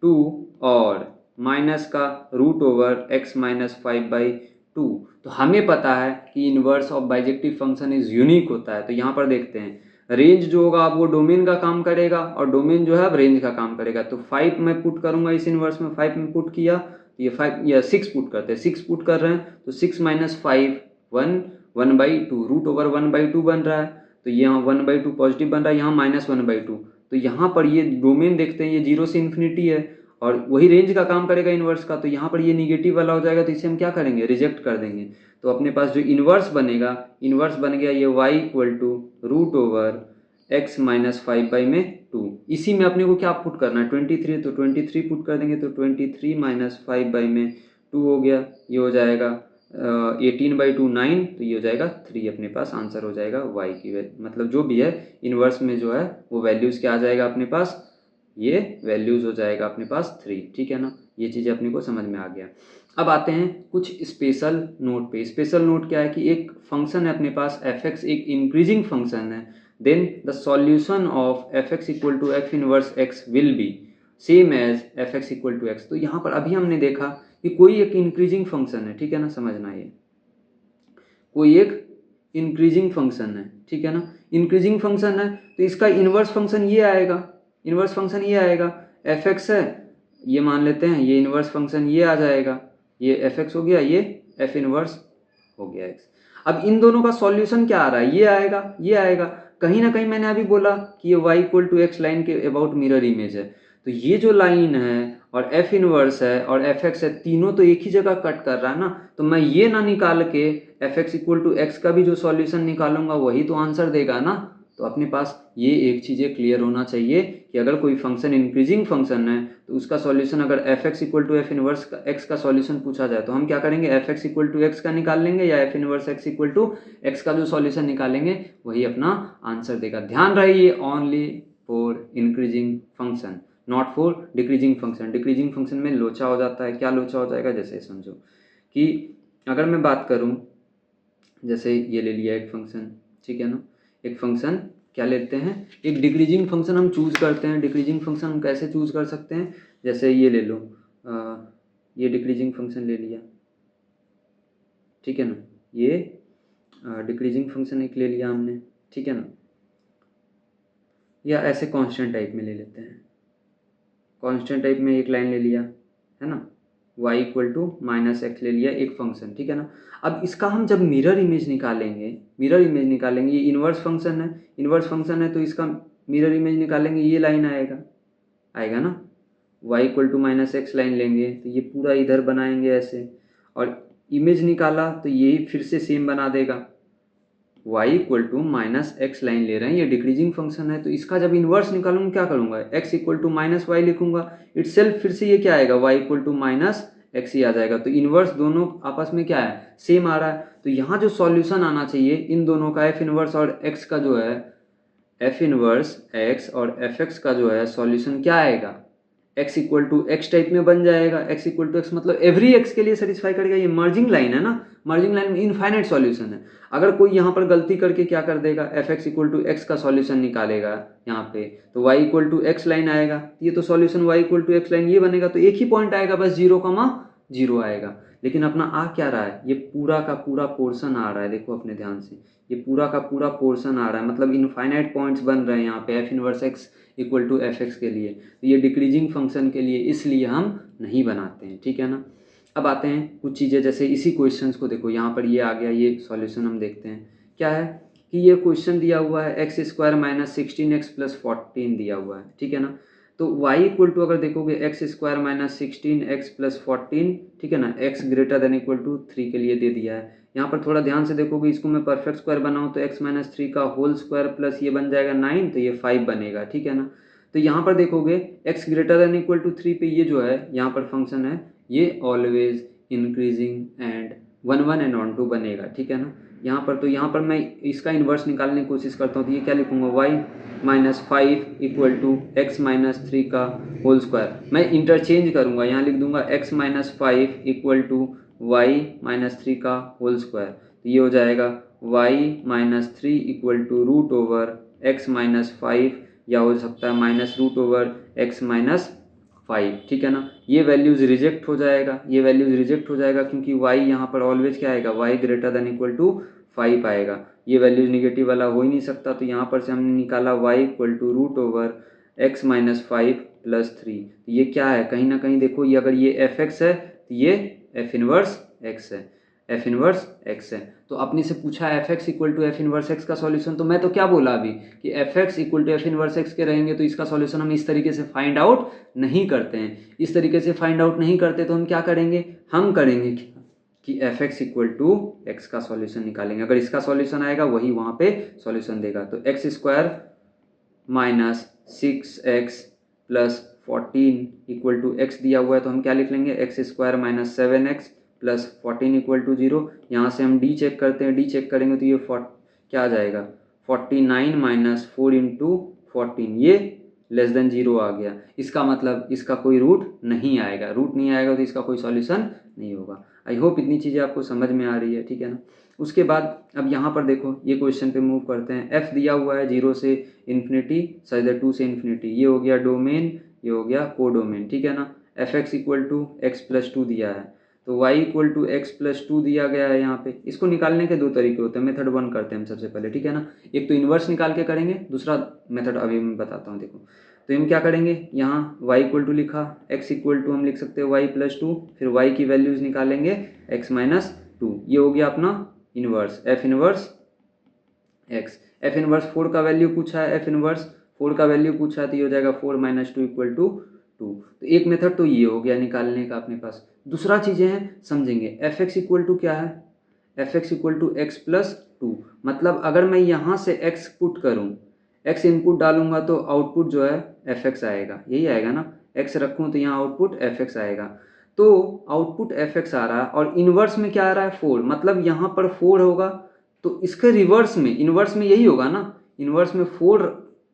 2 और माइनस का root over x minus 5 by 2। तो हमें पता है कि inverse of bijective function is unique होता है। तो यहाँ पर देखते हैं रेंज जो होगा अब वो डोमेन का काम करेगा और डोमेन जो है अब रेंज का काम करेगा। तो 5 मैं पुट करूंगा इस इन्वर्स में, 5 में पुट किया, ये 5 या 6 पुट करते हैं, 6 पुट कर रहे हैं, तो 6 माइनस 5 1/2 रूट ओवर 1/2 बन रहा है। तो यहाँ 1/2 पॉजिटिव बन रहा है, यहाँ माइनस 1/2। तो यहाँ पर ये डोमेन देखते हैं, ये 0 से इन्फिनिटी है और वही रेंज का काम करेगा इन्वर्स का। तो यहाँ पर ये निगेटिव वाला हो जाएगा, तो इसे हम क्या करेंगे, रिजेक्ट कर देंगे। तो अपने पास जो इन्वर्स बनेगा, इन्वर्स बन गया ये y equal to root over x minus 5 by में 2। इसी में अपने को क्या पुट करना है, 23, तो 23 पुट कर देंगे, तो 23 माइनस 5 बाई में 2 हो गया, ये हो जाएगा 18/2 9, तो ये हो जाएगा 3। अपने पास आंसर हो जाएगा y की मतलब जो भी है इन्वर्स में जो है वो वैल्यूज़ क्या आ जाएगा अपने पास, ये वैल्यूज़ हो जाएगा अपने पास 3, ठीक है ना। ये चीज़ें अपने को समझ में आ गया। अब आते हैं कुछ स्पेशल नोट पे। स्पेशल नोट क्या है कि एक फंक्शन है अपने पास f(x), एक इंक्रीजिंग फंक्शन है, then the solution of fx equal to f inverse x will be same as fx equal to x। तो यहाँ पर अभी हमने देखा कि कोई एक इंक्रीजिंग फंक्शन है, ठीक है ना, समझना, ये कोई एक इंक्रीजिंग फंक्शन है, ठीक है ना, इंक्रीजिंग फंक्शन है तो इसका इन्वर्स फंक्शन ये आएगा, इन्वर्स फंक्शन ये आएगा, एफ एक्स है, ये मान लेते हैं, ये इन्वर्स फंक्शन ये आ जाएगा, ये एफ एक्स हो गया, ये एफ इन्वर्स हो गया एक्स। अब इन दोनों का सॉल्यूशन क्या आ रहा है, ये आएगा, ये आएगा, कहीं ना कहीं मैंने अभी बोला कि ये y equal to x line के अबाउट मिरर इमेज है, तो ये जो लाइन है और एफ इनवर्स है और एफ एक्स है, तीनों तो एक ही जगह कट कर रहा है ना, तो मैं ये ना निकाल के f x equal to x का भी जो सॉल्यूशन निकालूंगा वही तो आंसर देगा ना। तो अपने पास ये एक चीज़ें क्लियर होना चाहिए कि अगर कोई फंक्शन इंक्रीजिंग फंक्शन है तो उसका सॉल्यूशन अगर f x equal to f inverse x का सॉल्यूशन पूछा जाए तो हम क्या करेंगे, f x equal to x का निकाल लेंगे या f inverse x equal to x का जो सॉल्यूशन निकालेंगे वही अपना आंसर देगा। ध्यान रहे ये only for increasing function, not for decreasing function. Decreasing function में लोचा हो जाता है, क्या लोचा हो जाएगा, जैसे समझो कि अगर मैं बात करूं, जैसे ये ले लिया एक फंक्शन, ठीक है ना, एक फंक्शन क्या लेते हैं, एक डिक्रीजिंग फंक्शन हम चूज करते हैं। डिक्रीजिंग फंक्शन हम कैसे चूज कर सकते हैं, जैसे ये ले लो, ये डिक्रीजिंग फंक्शन ले लिया, ठीक है ना, ये डिक्रीजिंग फंक्शन एक ले लिया हमने, ठीक है ना, या ऐसे कांस्टेंट टाइप में ले लेते हैं, कांस्टेंट टाइप में एक लाइन ले लिया है ना, y equal to minus x ले लिया एक फंक्शन, ठीक है ना। अब इसका हम जब मिरर इमेज निकालेंगे, मिरर इमेज निकालेंगे, ये इन्वर्स फंक्शन है, इन्वर्स फंक्शन है तो इसका मिरर इमेज निकालेंगे, ये लाइन आएगा, आएगा ना, y equal to minus x line लेंगे तो ये पूरा इधर बनाएंगे ऐसे, और इमेज निकाला तो यही फिर से सेम बना देगा, y equal to minus x line ले रहे हैं, ये डिक्रीजिंग फंक्शन है तो इसका जब इन्वर्स निकालूंगा क्या करूंगा, x equal to minus Y लिखूंगा, इटसेल्फ फिर से ये क्या आएगा, y equal to minus X ही आ जाएगा। तो इन्वर्स दोनों आपस में क्या है, सेम आ रहा है। तो यहाँ जो सॉल्यूशन आना चाहिए इन दोनों का, एफ इनवर्स और x का जो है, एफ इनवर्स x और एफ एक्स का जो है सॉल्यूशन क्या आएगा, x equal to x type में बन जाएगा। x इक्वल टू एक्स मतलब एवरी x के लिए सेटिस्फाई करेगा, ये मर्जिंग लाइन है ना, मर्जिंग लाइन में इनफाइनाइट सॉल्यूशन है। अगर कोई यहाँ पर गलती करके क्या कर देगा, f x equal to x का सॉल्यूशन निकालेगा यहाँ पे, तो y equal to x line आएगा, ये तो solution y equal to x line ये बनेगा, तो एक ही पॉइंट आएगा बस, 0,0 आएगा। लेकिन अपना आ क्या रहा है, ये पूरा का पूरा पोर्शन आ रहा है, देखो अपने ध्यान से, ये पूरा का पूरा पोर्शन आ रहा है, मतलब इनफाइनाइट पॉइंट्स बन रहे हैं यहाँ पे f inverse x equal to F x के लिए, तो ये डिक्रीजिंग फंक्शन के लिए इसलिए हम नहीं बनाते हैं, ठीक है ना। अब आते हैं कुछ चीज़ें, जैसे इसी क्वेश्चंस को देखो, यहाँ पर ये आ गया, ये सॉल्यूशन हम देखते हैं क्या है कि ये क्वेश्चन दिया हुआ है x square minus 16x plus 14 दिया हुआ है, ठीक है ना। तो y इक्वल टू अगर देखोगे x square minus 16x plus 14, ठीक है ना, x greater than equal to 3 के लिए दे दिया है। यहाँ पर थोड़ा ध्यान से देखोगे, इसको मैं परफेक्ट स्क्वायर बनाऊँ तो x माइनस 3 का होल स्क्वायर प्लस ये बन जाएगा 9, तो ये 5 बनेगा, ठीक है ना। तो यहाँ पर देखोगे x greater than equal to 3 पे ये जो है यहाँ पर फंक्शन है, ये always increasing and 1 1 and on टू बनेगा, ठीक है ना। यहाँ पर तो यहाँ पर मैं इसका इन्वर्स निकालने की कोशिश करता हूँ, तो ये क्या लिखूँगा, y minus 5 equal to x minus 3 का होल स्क्वायर। मैं इंटरचेंज करूँगा, यहाँ लिख दूंगा x minus 5 equal to y minus 3 का होल स्क्वायर, तो ये हो जाएगा y minus 3 equal to root over x minus 5, या हो सकता है minus root over x minus 5, ठीक है ना। ये वैल्यूज़ रिजेक्ट हो जाएगा, ये वैल्यूज़ रिजेक्ट हो जाएगा क्योंकि y यहाँ पर ऑलवेज क्या आएगा, y greater than equal to 5 आएगा, ये वैल्यूज नेगेटिव वाला हो ही नहीं सकता। तो यहाँ पर से हमने निकाला y equal to root over x minus 5 plus 3, ये क्या है, कहीं ना कहीं देखो, ये अगर ये एफ एक्स है तो ये एफ इनवर्स एक्स है, एफ इनवर्स एक्स है। तो अपने से पूछा f x equal to f inverse x का सॉल्यूशन, तो मैं तो क्या बोला अभी कि f x equal to f inverse x के रहेंगे तो इसका सॉल्यूशन हम इस तरीके से फाइंड आउट नहीं करते हैं। इस तरीके से फाइंड आउट नहीं करते तो हम क्या करेंगे, हम करेंगे कि f x equal to x का सॉल्यूशन निकालेंगे, अगर इसका सॉल्यूशन आएगा वही वहाँ पे सॉल्यूशन देगा। तो x square minus 6x plus 14 equal to x दिया हुआ है, तो हम क्या लिख लेंगे, x square minus 7x plus 14 equal to 0। यहाँ से हम डी चेक करते हैं, डी चेक करेंगे तो ये क्या आ जाएगा, 49 माइनस 4 इंटू 14, ये लेस देन 0 आ गया। इसका मतलब इसका कोई रूट नहीं आएगा, रूट नहीं आएगा तो इसका कोई सॉल्यूशन नहीं होगा। आई होप इतनी चीज़ें आपको समझ में आ रही है, ठीक है ना। उसके बाद अब यहाँ पर देखो ये क्वेश्चन पे मूव करते हैं। एफ दिया हुआ है 0 से इन्फिनिटी सच दैट 2 से इन्फिनिटी, ये हो गया डोमेन, ये हो गया कोडोमेन, ठीक है ना। F x equal to x plus 2 दिया है, तो y equal to x plus 2 दिया गया है यहाँ पे। इसको निकालने के दो तरीके होते हैं, मेथड 1 करते हैं हम सबसे पहले, ठीक है ना। एक तो इन्वर्स निकाल के करेंगे, दूसरा मेथड अभी मैं बताता हूँ। देखो तो हम क्या करेंगे, यहाँ y इक्वल टू लिखा, x इक्वल टू हम लिख सकते हैं y प्लस 2, फिर y की वैल्यूज निकालेंगे x माइनस 2, ये हो गया अपना inverse F inverse x. F inverse 4 का वैल्यू पूछा है, एफ इन्वर्स 4 का वैल्यू पूछा है, तो ये हो जाएगा 4 माइनस 2 इक्वल टू 2। तो एक मेथड तो ये हो गया निकालने का अपने पास। दूसरा चीज़ें हैं समझेंगे, एफ एक्स इक्वल टू क्या है, f x equal to x plus 2, मतलब अगर मैं यहाँ से x पुट करूँ, x इनपुट डालूंगा तो आउटपुट जो है एफ एक्स आएगा, यही आएगा ना। x रखूँ तो यहाँ आउटपुट एफ एक्स आएगा, तो आउटपुट एफ एक्स आ रहा है और इन्वर्स में क्या आ रहा है 4, मतलब यहाँ पर 4 होगा, तो इसके रिवर्स में इन्वर्स में यही होगा ना, इन्वर्स में 4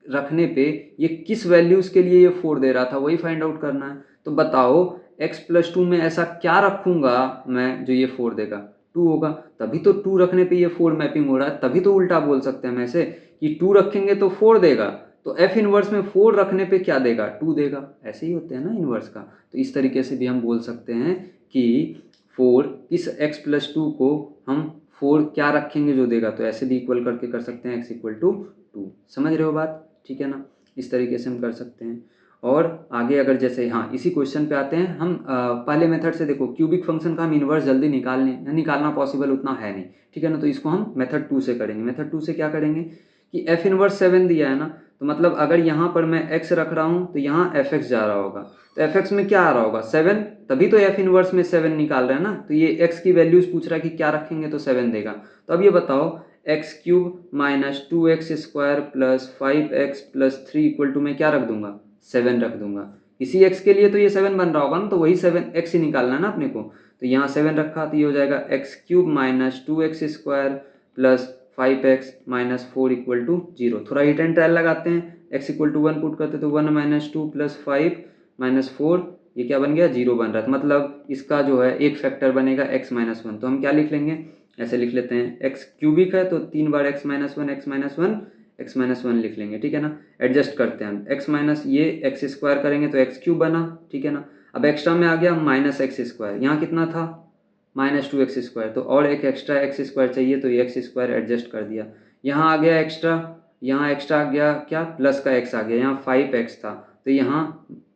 रखने पे ये किस वैल्यूज के लिए ये 4 दे रहा था वही फाइंड आउट करना है। तो बताओ x प्लस 2 में ऐसा क्या रखूंगा मैं जो ये 4 देगा, 2 होगा, तभी तो 2 रखने पे ये 4 मैपिंग हो रहा है, तभी तो उल्टा बोल सकते हैं हम ऐसे कि 2 रखेंगे तो 4 देगा, तो f इन्वर्स में 4 रखने पे क्या देगा, 2 देगा। ऐसे ही होते हैं ना इन्वर्स का, तो इस तरीके से भी हम बोल सकते हैं कि 4 इस x प्लस 2 को हम 4 क्या रखेंगे जो देगा, तो ऐसे भी इक्वल करके कर सकते हैं x इक्वल टू 2। समझ रहे हो बात, ठीक है ना। इस तरीके से हम कर सकते हैं। और आगे अगर जैसे हाँ इसी क्वेश्चन पे आते हैं हम, पहले मेथड से देखो क्यूबिक फंक्शन का हम इन्वर्स जल्दी निकालना पॉसिबल उतना है नहीं, ठीक है ना। तो इसको हम मेथड 2 से करेंगे। मेथड 2 से क्या करेंगे कि एफ इन्वर्स 7 दिया है ना, तो मतलब अगर यहाँ पर मैं x रख रहा हूँ तो यहाँ एफ एक्स जा रहा होगा, तो एफ एक्स में क्या आ रहा होगा 7, तभी तो एफ इन्वर्स में 7 निकाल रहे हैं ना। तो ये x की वैल्यूज पूछ रहा है कि क्या रखेंगे, तो 7 देगा। तो अब ये बताओ x cube minus 2x square plus 5x plus 3 equal to मैं क्या रख दूंगा, 7 रख दूंगा। इसी x के लिए तो ये 7 बन रहा होगा ना, तो वही 7x ही निकालना है ना अपने को। तो यहाँ 7 रखा तो ये हो जाएगा x cube minus 2x square plus 5x minus 4 equal to 0। थोड़ा हिट एंड ट्रायल लगाते हैं, x इक्वल टू 1 पुट करते तो 1 माइनस 2 प्लस 5 माइनस 4, ये क्या बन गया 0 बन रहा है, मतलब इसका जो है एक फैक्टर बनेगा x माइनस 1। तो हम क्या लिख लेंगे, ऐसे लिख लेते हैं, x क्यूबिक है तो 3 बार x minus 1 x minus 1 x minus 1 लिख लेंगे, ठीक है ना। एडजस्ट करते हैं हम, x माइनस ये x स्क्वायर करेंगे तो x क्यूब बना, ठीक है ना। अब एक्स्ट्रा में आ गया माइनस एक्स स्क्वायर, यहाँ कितना था माइनस 2x स्क्वायर, तो और एक एक्स्ट्रा एक्स स्क्वायर चाहिए तो ये एक्स स्क्वायर एडजस्ट कर दिया। यहाँ आ गया एक्स्ट्रा, यहाँ एक्स्ट्रा आ गया क्या, प्लस का x आ गया, यहाँ 5x था तो यहाँ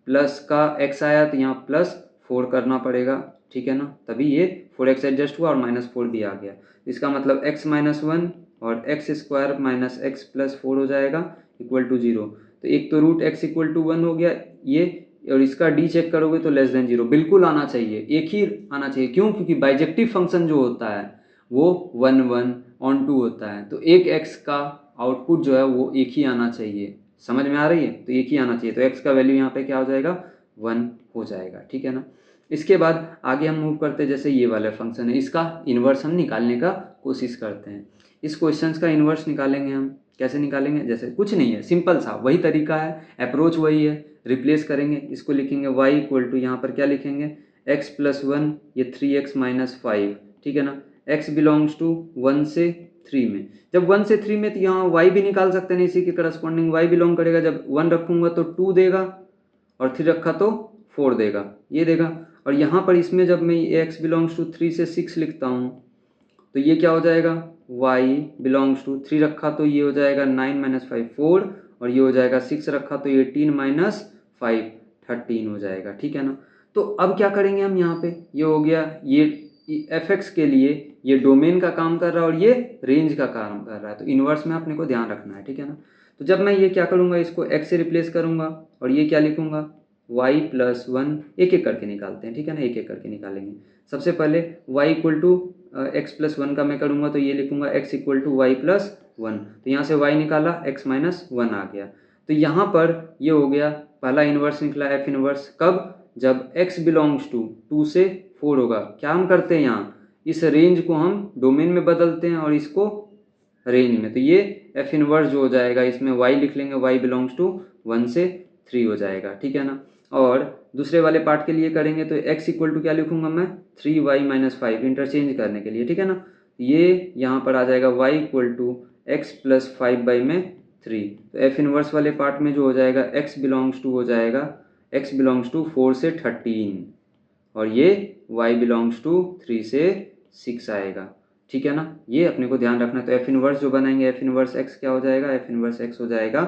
प्लस का x आया तो यहाँ प्लस 4 करना पड़ेगा, ठीक है ना, तभी ये 4x एडजस्ट हुआ और माइनस 4 भी आ गया। इसका मतलब x माइनस 1 और x square minus x plus 4 हो जाएगा इक्वल टू 0। तो एक तो रूट x इक्वल टू 1 हो गया ये, और इसका d चेक करोगे तो लेस देन 0 बिल्कुल आना चाहिए, एक ही आना चाहिए। क्यों, क्योंकि बाइजेक्टिव फंक्शन जो होता है वो 1 1 ऑन 2 होता है, तो एक x का आउटपुट जो है वो एक ही आना चाहिए। समझ में आ रही है, तो एक ही आना चाहिए, तो x का वैल्यू यहाँ पे क्या हो जाएगा 1 हो जाएगा, ठीक है ना। इसके बाद आगे हम मूव करते हैं, जैसे ये वाला फंक्शन है इसका इन्वर्स हम निकालने का कोशिश करते हैं। इस क्वेश्चन का इन्वर्स निकालेंगे हम, कैसे निकालेंगे, जैसे कुछ नहीं है, सिंपल सा वही तरीका है, अप्रोच वही है, रिप्लेस करेंगे, इसको लिखेंगे y इक्वल टू यहाँ पर क्या लिखेंगे x प्लस 1 ये 3x माइनस 5, ठीक है ना। x बिलोंग्स टू 1 से 3 में, जब 1 से 3 में तो यहाँ y भी निकाल सकते हैं, इसी के करस्पॉन्डिंग y बिलोंग करेगा, जब 1 रखूंगा तो 2 देगा और 3 रखा तो 4 देगा, ये देगा। और यहाँ पर इसमें जब मैं x बिलोंग्स टू 3 से 6 लिखता हूँ तो ये क्या हो जाएगा y बिलोंग्स टू 3 रखा तो ये हो जाएगा 9 माइनस 5 4, और ये हो जाएगा 6 रखा तो 18 माइनस 5 13 हो जाएगा, ठीक है ना। तो अब क्या करेंगे हम, यहाँ पे ये हो गया, ये एफ एक्स के लिए ये डोमेन का काम कर रहा है और ये रेंज का काम कर रहा है, तो इन्वर्स में अपने को ध्यान रखना है, ठीक है ना। तो जब मैं ये क्या करूँगा, इसको x से रिप्लेस करूँगा और ये क्या लिखूँगा y प्लस 1, एक एक करके निकालते हैं, ठीक है ना, एक एक करके निकालेंगे। सबसे पहले y equal to x plus 1 का मैं करूँगा तो ये लिखूँगा x equal to y plus 1, तो यहाँ से y निकाला x माइनस 1 आ गया। तो यहाँ पर ये हो गया पहला इन्वर्स निकला एफ इन्वर्स, कब, जब x बिलोंग्स टू 2 से 4 होगा। क्या हम करते हैं, यहाँ इस रेंज को हम डोमेन में बदलते हैं और इसको रेंज में, तो ये एफ इन्वर्स जो हो जाएगा इसमें y लिख लेंगे, y बिलोंग्स टू 1 से 3 हो जाएगा, ठीक है ना। और दूसरे वाले पार्ट के लिए करेंगे तो x इक्वल टू क्या लिखूंगा मैं 3y माइनस 5 इंटरचेंज करने के लिए, ठीक है ना। ये यहाँ पर आ जाएगा y equal to x plus 5/3। तो एफ इनवर्स वाले पार्ट में जो हो जाएगा x बिलोंग्स टू हो जाएगा x बिलोंग्स टू 4 से 13 और ये y बिलोंग्स टू 3 से 6 आएगा। ठीक है ना, ये अपने को ध्यान रखना। तो एफ इनवर्स जो बनाएंगे एफ इनवर्स x क्या हो जाएगा, एफ इनवर्स x हो जाएगा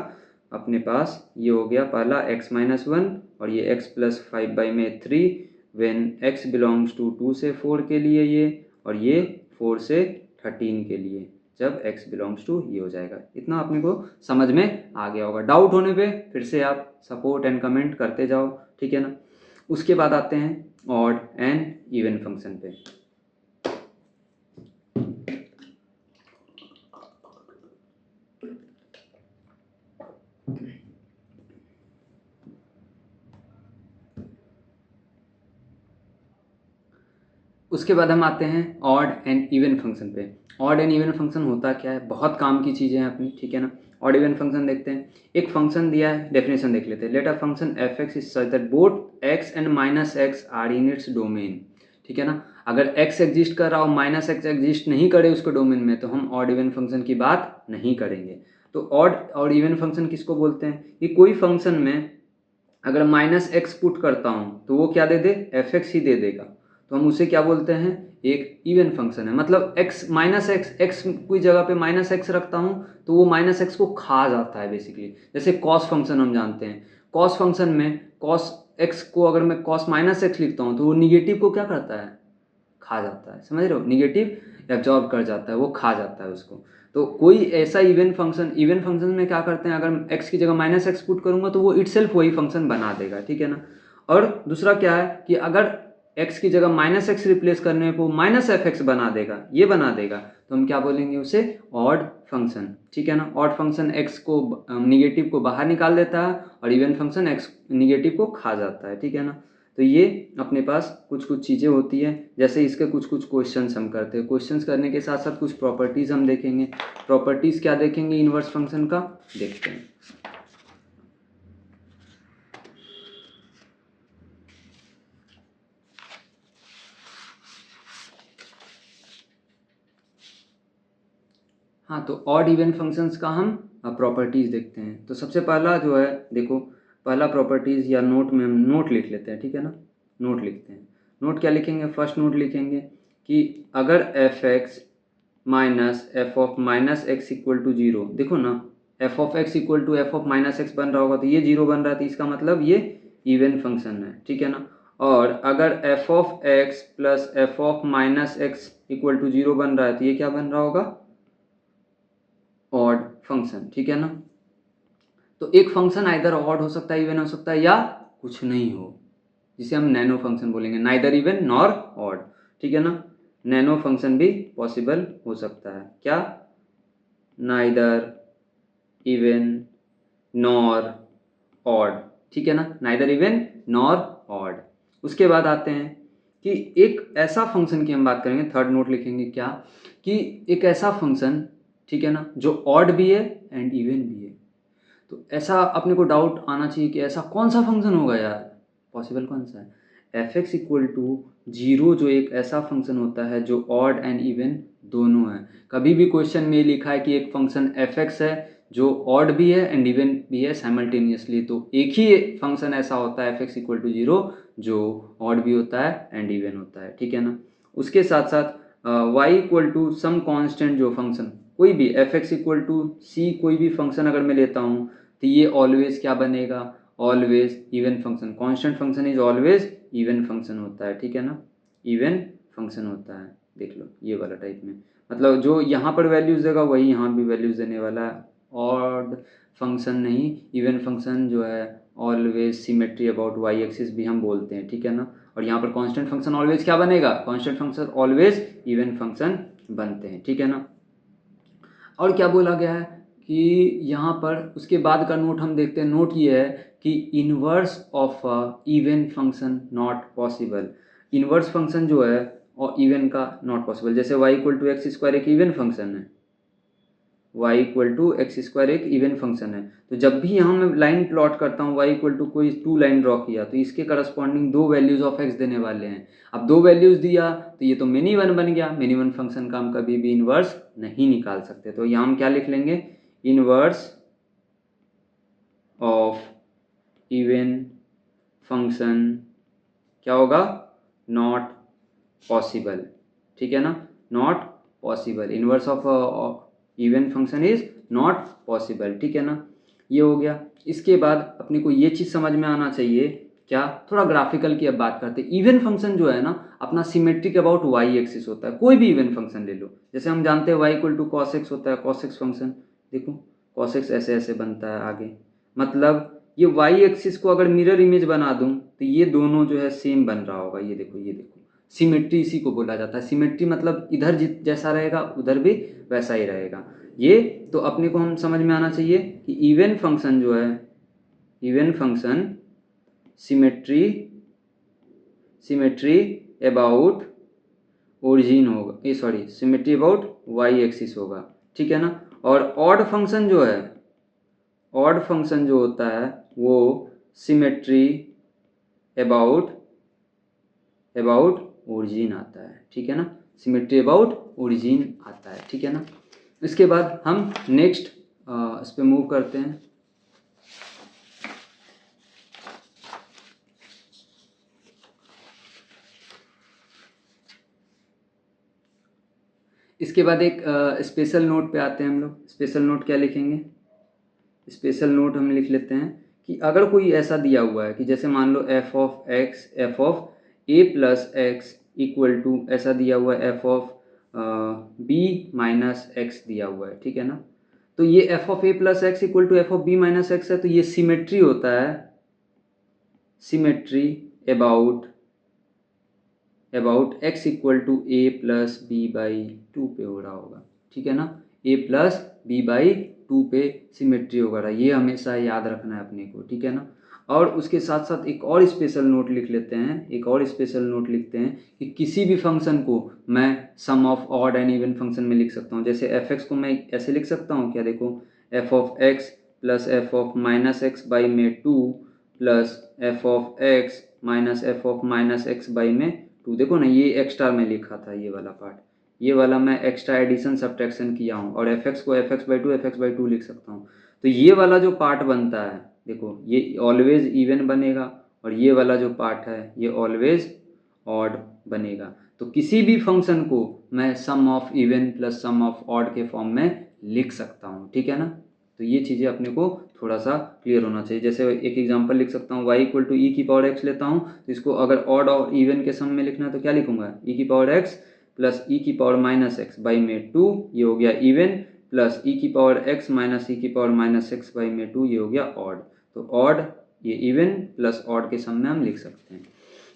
अपने पास, ये हो गया पहला x-1 और ये x plus 5/3 when x belongs to 2 से 4 के लिए ये, और ये 4 से 13 के लिए जब x बिलोंग्स टू ये हो जाएगा। इतना अपने को समझ में आ गया होगा। डाउट होने पे फिर से आप सपोर्ट एंड कमेंट करते जाओ, ठीक है ना। उसके बाद आते हैं ऑड एंड इवन फंक्शन पे। उसके बाद हम आते हैं ऑड एंड इवन फंक्शन पे। ऑड एंड इवन फंक्शन होता क्या है, बहुत काम की चीज़ें हैं अपनी, ठीक है ना। ऑड इवन फंक्शन देखते हैं। एक फंक्शन दिया है, डेफिनेशन देख लेते हैं। Let a function f x is such that both x and minus x are in its domain, ठीक है ना। अगर x एग्जिस्ट कर रहा हो माइनस एक्स एग्जिस्ट नहीं करे उसके डोमेन में, तो हम ऑड इवन फंक्शन की बात नहीं करेंगे। तो ऑड और इवन फंक्शन किसको बोलते हैं, कि कोई फंक्शन में अगर माइनस एक्स पुट करता हूँ तो वो क्या दे दे, एफ एक्स ही दे देगा, तो हम उसे क्या बोलते हैं, एक इवन फंक्शन है। मतलब x माइनस एक्स कोई जगह पे माइनस एक्स रखता हूँ तो वो माइनस एक्स को खा जाता है बेसिकली। जैसे कॉस फंक्शन हम जानते हैं, कॉस फंक्शन में कॉस एक्स को अगर मैं कॉस माइनस एक्स लिखता हूँ तो वो निगेटिव को क्या करता है, खा जाता है, समझ रहे हो, निगेटिव एब्जॉर्ब कर जाता है, वो खा जाता है उसको। तो कोई ऐसा इवन फंक्शन में क्या करते हैं, अगर x की जगह माइनस एक्स पुट करूंगा तो वो इटसेल्फ वही फंक्शन बना देगा, ठीक है ना। और दूसरा क्या है कि अगर x की जगह माइनस एक्स रिप्लेस करने पर माइनस एफ एक्स बना देगा, ये बना देगा, तो हम क्या बोलेंगे उसे, ऑड फंक्शन, ठीक है ना। ऑड फंक्शन x को निगेटिव को बाहर निकाल देता है और इवन फंक्शन x निगेटिव को खा जाता है, ठीक है ना। तो ये अपने पास कुछ कुछ चीज़ें होती हैं। जैसे इसके कुछ कुछ क्वेश्चंस हम करते हैं, क्वेश्चंस करने के साथ साथ कुछ प्रॉपर्टीज़ हम देखेंगे। प्रॉपर्टीज़ क्या देखेंगे इनवर्स फंक्शन का, देखते हैं। हाँ, तो ऑड इवन फंक्शंस का हम प्रॉपर्टीज़ देखते हैं। तो सबसे पहला जो है, देखो पहला प्रॉपर्टीज़ या नोट में हम नोट लिख लेते हैं, ठीक है ना। नोट लिखते हैं। नोट क्या लिखेंगे, फर्स्ट नोट लिखेंगे कि अगर f x minus f of minus x equal to 0, देखो ना f of x equal to F of minus x बन रहा होगा तो ये 0 बन रहा है, तो इसका मतलब ये इवन फंक्शन है, ठीक है ना। और अगर F of x plus f of minus x equal to 0 बन रहा है तो ये क्या बन रहा होगा, ऑड फंक्शन, ठीक है ना। तो एक फंक्शन आइदर ऑड हो सकता है, इवन हो सकता है, या कुछ नहीं हो, जिसे हम नैनो फंक्शन बोलेंगे, नाइदर इवन नॉर ऑड, ठीक है ना। नैनो फंक्शन भी पॉसिबल हो सकता है, क्या, नाइदर इवन नॉर ऑड, ठीक है ना, नाइदर इवन नॉर ऑड। उसके बाद आते हैं कि एक ऐसा फंक्शन की हम बात करेंगे, थर्ड नोट लिखेंगे क्या, कि एक ऐसा फंक्शन, ठीक है ना, जो ऑड भी है एंड इवन भी है। तो ऐसा अपने को डाउट आना चाहिए कि ऐसा कौन सा फंक्शन होगा यार, पॉसिबल कौन सा है, एफ एक्स इक्वल टू 0 जो एक ऐसा फंक्शन होता है जो ऑड एंड इवन दोनों है। कभी भी क्वेश्चन में लिखा है कि एक फंक्शन एफ एक्स है जो ऑड भी है एंड इवन भी है साइमल्टेनियसली, तो एक ही फंक्शन ऐसा होता है एफ एक्स इक्वल टू 0 जो ऑड भी होता है एंड इवन होता है, ठीक है ना। उसके साथ साथ y equal to some constant जो फंक्शन कोई भी f x equal to c कोई भी फंक्शन अगर मैं लेता हूँ तो ये ऑलवेज क्या बनेगा, always even function. Constant function is always even function होता है, ठीक है ना, इवन फंक्शन होता है। देख लो ये वाला टाइप में, मतलब जो यहाँ पर वैल्यूज देगा वही यहाँ भी वैल्यूज देने वाला है। ऑड फंक्शन नहीं, इवन फंक्शन जो है always symmetry about y axis भी हम बोलते हैं, ठीक है ना। और यहाँ पर कांस्टेंट फंक्शन ऑलवेज क्या बनेगा, constant function always even function बनते हैं, ठीक है ना। और क्या बोला गया है कि यहाँ पर उसके बाद का नोट हम देखते हैं। नोट ये है कि inverse of even function not possible. Inverse function जो है और इवन का नॉट पॉसिबल। जैसे y equal to x square एक इवन फंक्शन है, y equal to x square एक इवन फंक्शन है। तो जब भी यहाँ मैं लाइन प्लॉट करता हूँ वाई इक्वल टू कोई 2 लाइन ड्रॉ किया तो इसके करस्पॉन्डिंग 2 वैल्यूज़ ऑफ एक्स देने वाले हैं। अब 2 वैल्यूज़ दिया तो ये तो मिनी वन बन गया। मिनी वन फंक्शन का हम कभी भी इन्वर्स नहीं निकाल सकते, तो यहाँ हम क्या लिख लेंगे, इन्वर्स ऑफ इवन फंक्शन क्या होगा, नॉट पॉसिबल। ठीक है ना, not possible, inverse of even function is not possible. ठीक है ना, ये हो गया। इसके बाद अपने को ये चीज़ समझ में आना चाहिए, क्या, थोड़ा ग्राफिकल की अब बात करते हैं। इवन फंक्शन जो है ना अपना सिमेट्रिक अबाउट वाई एक्सिस होता है। कोई भी इवन फंक्शन ले लो, जैसे हम जानते हैं y equal to cos x होता है, कॉस एक्स फंक्शन देखो कॉस एक्स ऐसे ऐसे बनता है आगे, मतलब ये वाई एक्सिस को अगर मिरर इमेज बना दूं तो ये दोनों जो है सेम बन रहा होगा। ये देखो, ये देखो, सिमेट्री इसी को बोला जाता है। सिमेट्री मतलब इधर जैसा रहेगा उधर भी वैसा ही रहेगा। ये तो अपने को हम समझ में आना चाहिए कि इवन फंक्शन जो है, even function symmetry symmetry about origin होगा, ये sorry symmetry about y axis होगा। ठीक है ना, और ऑड फंक्शन जो है, ऑड फंक्शन जो होता है वो सिमेट्री अबाउट ओरिजिन आता है। ठीक है ना, सिमेट्री अबाउट ओरिजिन आता है। ठीक है ना, इसके बाद हम नेक्स्ट इस पे मूव करते हैं। इसके बाद एक स्पेशल नोट पे आते हैं हम लोग। स्पेशल नोट क्या लिखेंगे, स्पेशल नोट हम लिख लेते हैं कि अगर कोई ऐसा दिया हुआ है कि जैसे मान लो F of X, F of A plus X equal to ऐसा दिया हुआ है, F of B minus X दिया हुआ है। ठीक है ना, तो ये F of A plus X equal to F of B minus x है, तो ये सिमेट्री होता है, symmetry about X equal to A plus B by 2 पे हो रहा होगा। ठीक है ना, ए प्लस बी बाई 2 पे सिमेट्री होगा, ये हमेशा याद रखना है अपने को। ठीक है ना, और उसके साथ साथ एक और स्पेशल नोट लिख लेते हैं, एक और स्पेशल नोट लिखते हैं कि किसी भी फंक्शन को मैं sum of odd and even function में लिख सकता हूँ। जैसे एफ एक्स को मैं ऐसे लिख सकता हूँ, क्या देखो, f of x plus f of minus x by में 2 plus f of x minus f of minus x by में 2। देखो ना, ये एक्स्ट्रा में लिखा था, ये वाला पार्ट, ये वाला मैं एक्स्ट्रा एडिशन सब्ट्रैक्शन किया हूँ, और एफ एक्स को F x by to F x by 2 लिख सकता हूँ। तो ये वाला जो पार्ट बनता है देखो, ये ऑलवेज इवन बनेगा, और ये वाला जो पार्ट है ये ऑलवेज ऑड बनेगा। तो किसी भी फंक्शन को मैं sum of even plus sum of odd के फॉर्म में लिख सकता हूँ। ठीक है ना, तो ये चीज़ें अपने को थोड़ा सा क्लियर होना चाहिए। जैसे एक एग्जांपल लिख सकता हूँ, y इक्वल टू ई की पावर एक्स लेता हूँ, तो इसको अगर ऑड और इवन के सम में लिखना है तो क्या लिखूंगा, ई की पावर एक्स प्लस ई की पावर माइनस एक्स बाई में 2, ये हो गया इवन, प्लस ई की पावर एक्स माइनस ई की पावर माइनस एक्स बाई में 2, ये हो गया ऑड। तो ऑड, ये इवन प्लस ऑड के सम में हम लिख सकते हैं।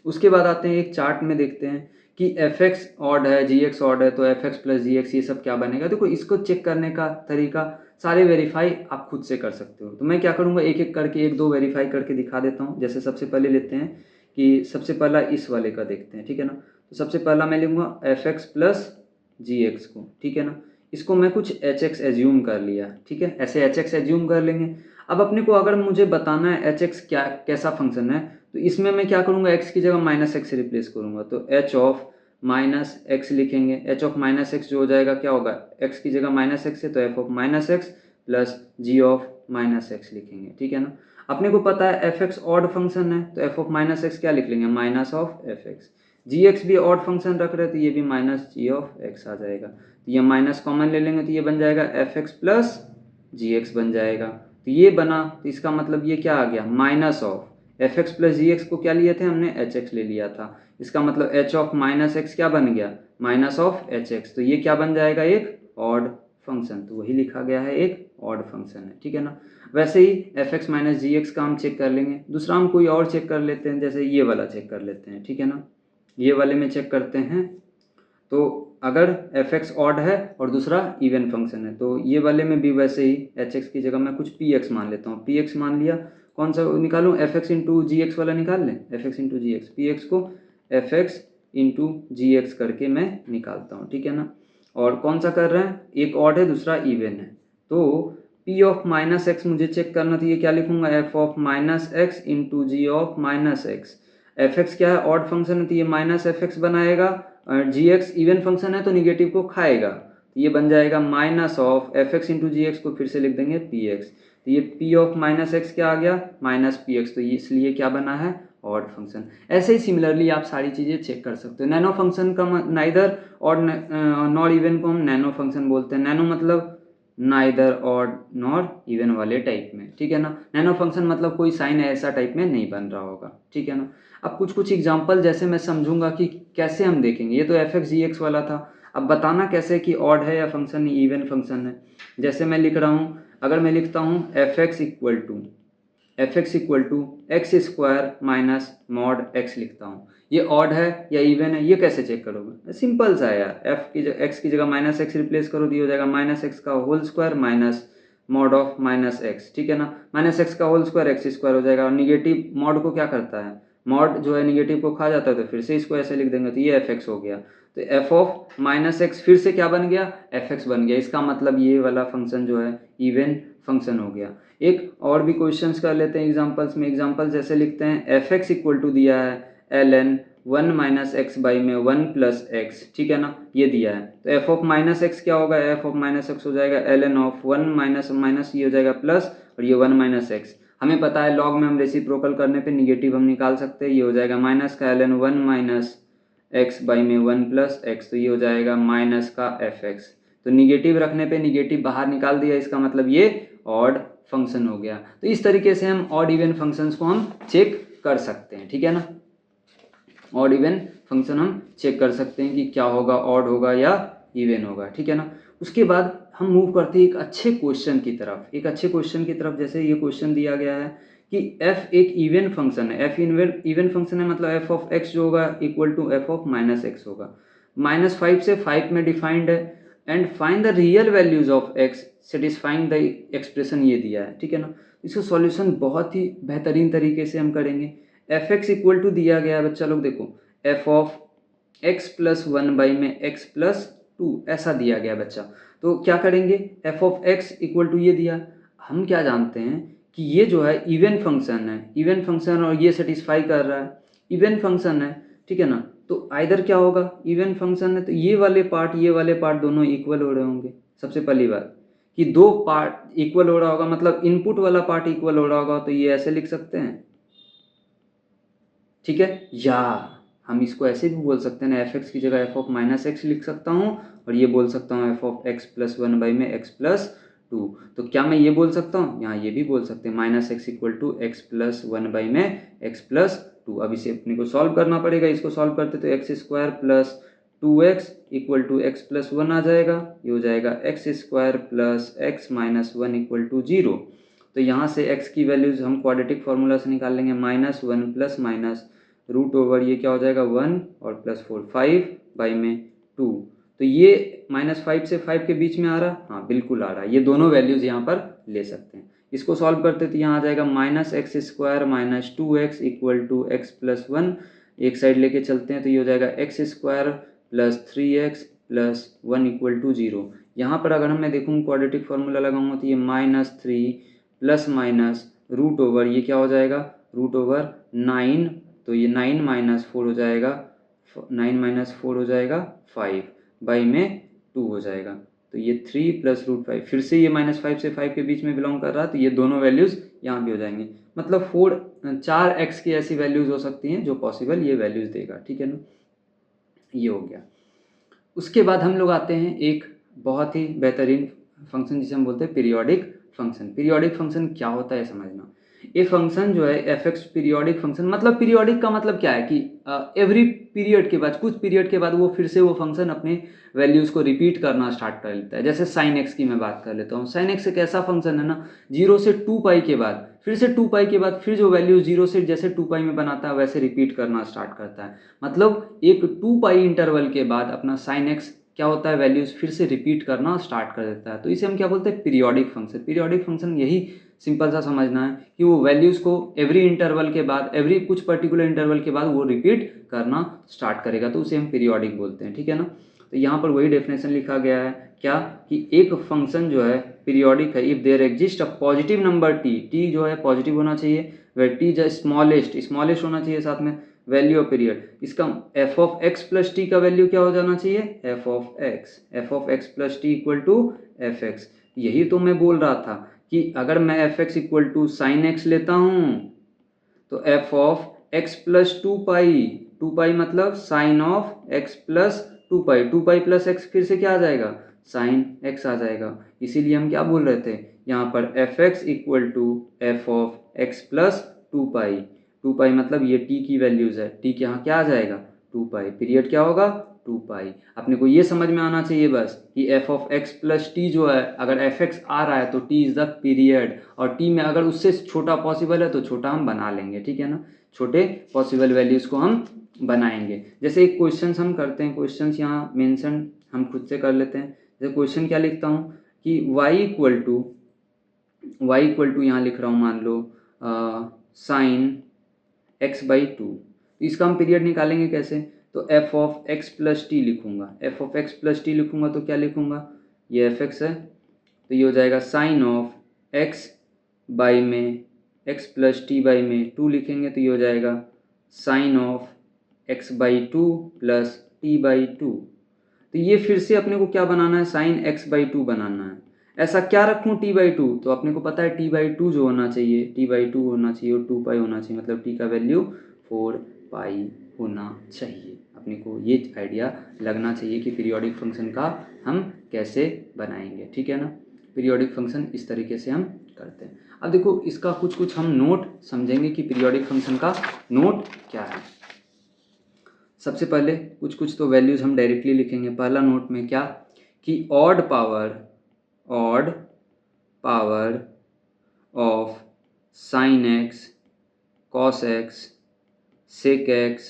उसके बाद आते हैं एक चार्ट में देखते हैं कि एफ एक्स ऑड है, जी एक्स ऑड है, तो F x plus g x ये सब क्या बनेगा। देखो, इसको चेक करने का तरीका सारे वेरीफाई आप खुद से कर सकते हो। तो मैं क्या करूँगा, एक एक करके एक दो वेरीफाई करके दिखा देता हूँ। जैसे सबसे पहले लेते हैं कि सबसे पहला इस वाले का देखते हैं। ठीक है ना, तो सबसे पहला मैं लूँगा F x plus g x को। ठीक है ना, इसको मैं कुछ एच एक्स एज्यूम कर लिया। ठीक है, ऐसे एच एक्स एज्यूम कर लेंगे। अब अपने को अगर मुझे बताना है एच एक्स क्या कैसा फंक्शन है, तो इसमें मैं क्या करूँगा, एक्स की जगह माइनस एक्स रिप्लेस करूँगा। तो एच ऑफ माइनस एक्स लिखेंगे। एच ऑफ माइनस एक्स जो हो जाएगा क्या होगा, एक्स की जगह माइनस एक्स है तो F of minus x plus g of minus x लिखेंगे। ठीक है ना, अपने को पता है एफ एक्स ऑड फंक्शन है तो एफ ऑफ माइनस एक्स क्या लिख लेंगे, minus of F x. G x भी ऑड फंक्शन रख रहे तो ये भी माइनस जी ऑफ एक्स आ जाएगा। तो ये माइनस कॉमन ले लेंगे तो ये बन जाएगा f x plus g x बन जाएगा। तो ये बना, तो इसका मतलब ये क्या आ गया, minus of F x plus g x को क्या लिए थे हमने, एच एक्स ले लिया था। इसका मतलब एच ऑफ माइनस एक्स क्या बन गया, माइनस ऑफ एच एक्स। तो ये क्या बन जाएगा, एक ऑड फंक्शन। तो वही लिखा गया है, एक ऑड फंक्शन है। ठीक है ना, वैसे ही एफ एक्स माइनस जी एक्स का हम चेक कर लेंगे। दूसरा हम कोई और चेक कर लेते हैं, जैसे ये वाला चेक कर लेते हैं। ठीक है ना, ये वाले में चेक करते हैं। तो अगर एफ एक्स ऑड है और दूसरा इवन फंक्शन है, तो ये वाले में भी वैसे ही एच एक्स की जगह मैं कुछ पी एक्स मान लेता हूँ। पी एक्स मान लिया, कौन सा निकालूँ, F x into g x वाला निकाल लें। F x into g x, P x को F x into g x करके मैं निकालता हूँ। ठीक है ना, और कौन सा कर रहे हैं, एक ऑड है दूसरा इवन है। तो p ऑफ माइनस एक्स मुझे चेक करना, तो ये क्या लिखूंगा, f of minus x into g of minus x. F x क्या है, ऑड फंक्शन है, तो ये माइनस एफ एक्स बनाएगा, और जी एक्स इवन फंक्शन है तो निगेटिव को खाएगा, तो ये बन जाएगा minus of F x into g x को फिर से लिख देंगे पी एक्स। तो ये p ऑफ माइनस एक्स क्या आ गया, माइनस पी एक्स, तो ये इसलिए क्या बना है, ऑड फंक्शन। ऐसे ही सिमिलरली आप सारी चीज़ें चेक कर सकते हो। नैनो फंक्शन का नाइदर ऑड नॉट इवन को हम नैनो फंक्शन बोलते हैं। नैनो मतलब नाइदर ऑड नॉर इवन वाले टाइप में, ठीक है ना। नैनो फंक्शन मतलब कोई साइन ऐसा टाइप में नहीं बन रहा होगा, ठीक है ना। अब कुछ एग्जांपल जैसे मैं समझूंगा कि कैसे हम देखेंगे। ये तो एफ एक्स जी एक्स वाला था, अब बताना कैसे कि ऑड है या फंक्शन इवन फंक्शन है। जैसे मैं लिख रहा हूँ, अगर मैं लिखता हूँ f x equal to x square minus mod x लिखता हूँ, ये ऑड है या इवन है, ये कैसे चेक करोगे, सिंपल सा है यार। एक्स की जगह माइनस एक्स रिप्लेस करो, दिया हो जाएगा माइनस एक्स का whole square minus mod of minus x, ठीक है ना। माइनस एक्स का होल स्क्वायर एक्स स्क्वायर हो जाएगा, और निगेटिव मॉड को क्या करता है, मॉड जो है निगेटिव को खा जाता है, तो फिर से इसको ऐसे लिख देंगे, तो ये एफ एक्स हो गया। तो एफ ऑफ माइनस एक्स फिर से क्या बन गया, एफ एक्स बन गया। इसका मतलब ये वाला फंक्शन जो है इवन फंक्शन हो गया। एक और भी क्वेश्चंस कर लेते हैं एग्जांपल्स में। एग्जांपल्स जैसे लिखते हैं, एफ एक्स इक्वल टू दिया है l n one minus x by में वन प्लस एक्स, ठीक है ना, ये दिया है। तो एफ ऑफ माइनस एक्स क्या होगा, एफ ऑफ माइनस एक्स हो जाएगा l n of one minus minus, ये हो जाएगा प्लस, और ये वन माइनस एक्स। हमें पता है लॉग में हम रेसिप्रोकल करने पे निगेटिव हम निकाल सकते हैं, ये हो जाएगा माइनस का l n one minus x by में वन प्लस एक्स, तो ये हो जाएगा माइनस का एफ एक्स। तो निगेटिव रखने पे निगेटिव बाहर निकाल दिया, इसका मतलब ये ऑड फंक्शन हो गया। तो इस तरीके से हम ऑड इवन फंक्शंस को हम चेक कर सकते हैं, ठीक है ना। ऑड इवन फंक्शन हम चेक कर सकते हैं कि क्या होगा, ऑड होगा या इवन होगा, ठीक है ना। उसके बाद हम मूव करते हैं एक अच्छे क्वेश्चन की तरफ। जैसे ये क्वेश्चन दिया गया है कि f एक इवन फंक्शन है, f इवन फंक्शन है, मतलब f ऑफ x जो होगा equal to f of minus x होगा। -5 से 5 में डिफाइंड है, and find the real values of x satisfying the expression, ये दिया है, ठीक है ना। इसका सॉल्यूशन बहुत ही बेहतरीन तरीके से हम करेंगे। एफ एक्स इक्वल टू दिया गया है बच्चा लोग, देखो f of x plus one by में एक्स प्लस टू ऐसा दिया गया बच्चा। तो क्या करेंगे, f of x equal to ये दिया, हम क्या जानते हैं कि ये जो है इवन फंक्शन और ये सेटिस्फाई कर रहा है, इवन फंक्शन है, ठीक है ना। तो आइदर क्या होगा, इवन फंक्शन है तो ये वाले पार्ट दोनों इक्वल हो रहे होंगे। सबसे पहली बात कि दो पार्ट इक्वल हो रहा होगा, मतलब इनपुट वाला पार्ट इक्वल हो रहा होगा, तो ये ऐसे लिख सकते हैं, ठीक है। या हम इसको ऐसे भी बोल सकते हैं ना, एफ एक्स की जगह एफ ऑफ माइनस एक्स लिख सकता हूँ, और ये बोल सकता हूँ F of x plus one by में एक्स प्लस टू। तो क्या मैं ये बोल सकता हूँ, यहाँ ये भी बोल सकते हैं minus x equal to x plus one by में एक्स प्लस टू। अब इसे अपने को सॉल्व करना पड़ेगा, इसको सॉल्व करते तो x square plus two x equal to x plus one आ जाएगा, ये हो जाएगा x square plus X minus one equal to zero. तो यहाँ से x की वैल्यूज हम क्वाड्रेटिक फार्मूला से निकाल लेंगे, minus one plus minus root over ये क्या हो जाएगा वन और प्लस फोर, 5 बाई में 2। तो ये -5 से 5 के बीच में आ रहा, हाँ बिल्कुल आ रहा है। ये दोनों वैल्यूज यहाँ पर ले सकते हैं। इसको सॉल्व करते तो यहाँ आ जाएगा minus x square minus two x equal to x plus one. एक साइड लेके चलते हैं तो ये हो जाएगा x square plus three x plus one equal to zero. यहाँ पर अगर मैं देखूँ क्वाड्रेटिक फार्मूला लगाऊंगा तो ये minus three plus minus root over ये क्या हो जाएगा रूट ओवर 9, तो ये 9 माइनस फोर हो जाएगा, 9 माइनस फोर हो जाएगा 5 बाई में 2 हो जाएगा। तो ये 3 प्लस रूट 5, फिर से ये -5 से 5 के बीच में बिलोंग कर रहा है, तो ये दोनों वैल्यूज़ यहाँ भी हो जाएंगे। मतलब 4x की ऐसी वैल्यूज़ हो सकती हैं जो पॉसिबल ये वैल्यूज़ देगा, ठीक है ना। ये हो गया। उसके बाद हम लोग आते हैं एक बहुत ही बेहतरीन फंक्शन जिसे हम बोलते हैं पीरियोडिक फंक्शन। पीरियोडिक फंक्शन क्या होता है समझना। ये फंक्शन जो है एफ एक्स पीरियोडिक फंक्शन, मतलब पीरियोडिक का मतलब क्या है कि एवरी पीरियड के बाद, कुछ पीरियड के बाद वो फिर से वो फंक्शन अपने वैल्यूज़ को रिपीट करना स्टार्ट कर लेता है। जैसे साइन एक्स की मैं बात कर लेता हूँ। साइन एक्स एक ऐसा फंक्शन है ना, 0 से 2 पाई के बाद फिर से 2 पाई के बाद फिर जो वैल्यू 0 से जैसे 2 पाई में बनाता है वैसे रिपीट करना स्टार्ट करता है। मतलब एक 2 पाई इंटरवल के बाद अपना साइन एक्स क्या होता है वैल्यूज़ फिर से रिपीट करना स्टार्ट कर देता है। तो इसे हम क्या बोलते हैं पीरियोडिक फंक्शन। पीरियोडिक फंक्शन यही सिंपल सा समझना है कि वो वैल्यूज़ को एवरी इंटरवल के बाद, एवरी कुछ पर्टिकुलर इंटरवल के बाद वो रिपीट करना स्टार्ट करेगा, तो उसे हम पीरियोडिक बोलते हैं, ठीक है ना। तो यहाँ पर वही डेफिनेशन लिखा गया है क्या कि एक फंक्शन जो है पीरियोडिक है if there exist a positive number t, t जो है पॉजिटिव होना चाहिए, वह टी जो स्मॉलेस्ट स्मॉलेस्ट होना चाहिए साथ में वैल्यू ऑफ पीरियड। इसका F of x plus T का वैल्यू क्या हो जाना चाहिए, F of x plus T equal to F X. यही तो मैं बोल रहा था कि अगर मैं F x equal to sine X लेता हूँ तो F of x plus two pi मतलब sine of x plus two pi plus X फिर से क्या आ जाएगा, साइन एक्स आ जाएगा। इसीलिए हम क्या बोल रहे थे यहाँ पर F x equal to F of x plus two pi मतलब ये टी की वैल्यूज है, टी के यहाँ क्या आ जाएगा टू पाई, पीरियड क्या होगा टू पाई। अपने को ये समझ में आना चाहिए बस कि F of x plus T जो है अगर एफ एक्स आ रहा है तो टी इज़ द पीरियड, और टी में अगर उससे छोटा पॉसिबल है तो छोटा हम बना लेंगे, ठीक है ना, छोटे पॉसिबल वैल्यूज़ को हम बनाएंगे। जैसे एक क्वेश्चन हम करते हैं, क्वेश्चन यहाँ मेंशन हम खुद से कर लेते हैं। जैसे क्वेश्चन क्या लिखता हूँ कि y इक्वल टू यहाँ लिख रहा हूँ मान लो साइन एक्स बाई टू, इसका हम पीरियड निकालेंगे कैसे, तो F of x plus T लिखूंगा, F of x plus T लिखूंगा तो क्या लिखूंगा, ये एफ एक्स है तो ये हो जाएगा साइन ऑफ एक्स बाई में एक्स प्लस टी बाई में टू लिखेंगे तो ये हो जाएगा sine of x by two plus t by two. तो ये फिर से अपने को क्या बनाना है, साइन एक्स बाई टू बनाना है। ऐसा क्या रखूँ टी बाई टू, तो अपने को पता है टी बाई टू जो होना चाहिए, टी बाई टू होना चाहिए और टू पाई होना चाहिए, मतलब टी का वैल्यू 4 पाई होना चाहिए। अपने को ये आइडिया लगना चाहिए कि पीरियोडिक फंक्शन का हम कैसे बनाएंगे, ठीक है ना। पीरियोडिक फंक्शन इस तरीके से हम करते हैं। अब देखो इसका कुछ हम नोट समझेंगे कि पीरियोडिक फंक्शन का नोट क्या है। सबसे पहले कुछ तो वैल्यूज़ हम डायरेक्टली लिखेंगे। पहला नोट में क्या कि odd power of sine x cos x sec x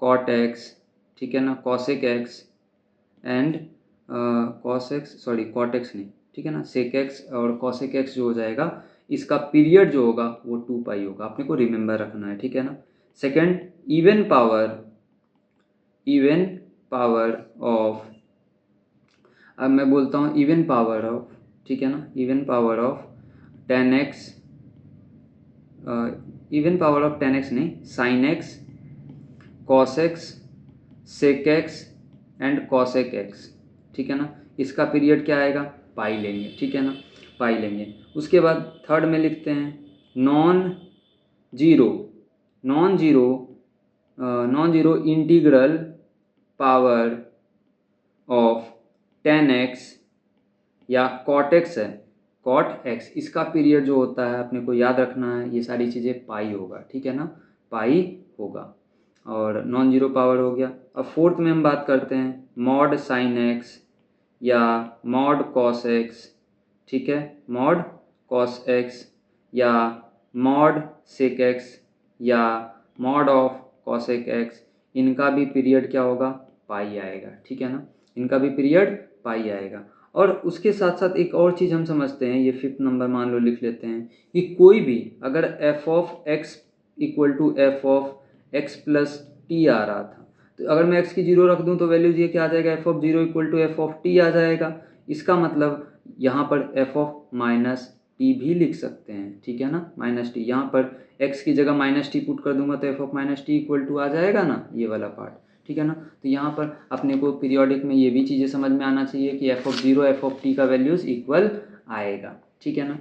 cot x, ठीक है ना, cosec x and cot x नहीं, ठीक है ना, सेक एक्स और कॉसेक एक्स जो हो जाएगा इसका पीरियड जो होगा वो 2 पाई होगा, अपने को रिमेंबर रखना है, ठीक है ना। सेकंड इवन पावर ऑफ, अब मैं बोलता हूँ इवन पावर ऑफ, ठीक है ना, even power of 10x, even power of 10x नहीं, sine x cos x sec x and cosec x, ठीक है ना, इसका पीरियड क्या आएगा पाई लेंगे, ठीक है ना, पाई लेंगे। उसके बाद थर्ड में लिखते हैं non zero integral power of 10x या कॉट एक्स है, कॉट एक्स, इसका पीरियड जो होता है अपने को याद रखना है, ये सारी चीज़ें पाई होगा, ठीक है ना, पाई होगा। और नॉन जीरो पावर हो गया। अब फोर्थ में हम बात करते हैं मॉड साइन एक्स या मॉड कॉस एक्स, ठीक है, मॉड कॉस एक्स या मॉड सेक एक्स या मॉड ऑफ कॉसेक एक्स, इनका भी पीरियड क्या होगा पाई आएगा, ठीक है ना, इनका भी पीरियड पाई आएगा। और उसके साथ साथ एक और चीज़ हम समझते हैं, ये 5th नंबर मान लो लिख लेते हैं कि कोई भी अगर F of x equal to F of x plus T आ रहा था, तो अगर मैं एक्स की 0 रख दूं तो वैल्यूज ये क्या आ जाएगा, F of 0 equal to F of T आ जाएगा। इसका मतलब यहाँ पर एफ ऑफ माइनस टी भी लिख सकते हैं, ठीक है ना, माइनस टी, यहाँ पर एक्स की जगह माइनस टी पुट कर दूंगा तो F of minus T equal to आ जाएगा ना, ये वाला पार्ट, ठीक है ना। तो यहाँ पर अपने को पीरियोडिक में ये भी चीज़ें समझ में आना चाहिए कि F of 0 F of T का वैल्यूज इक्वल आएगा, ठीक है ना।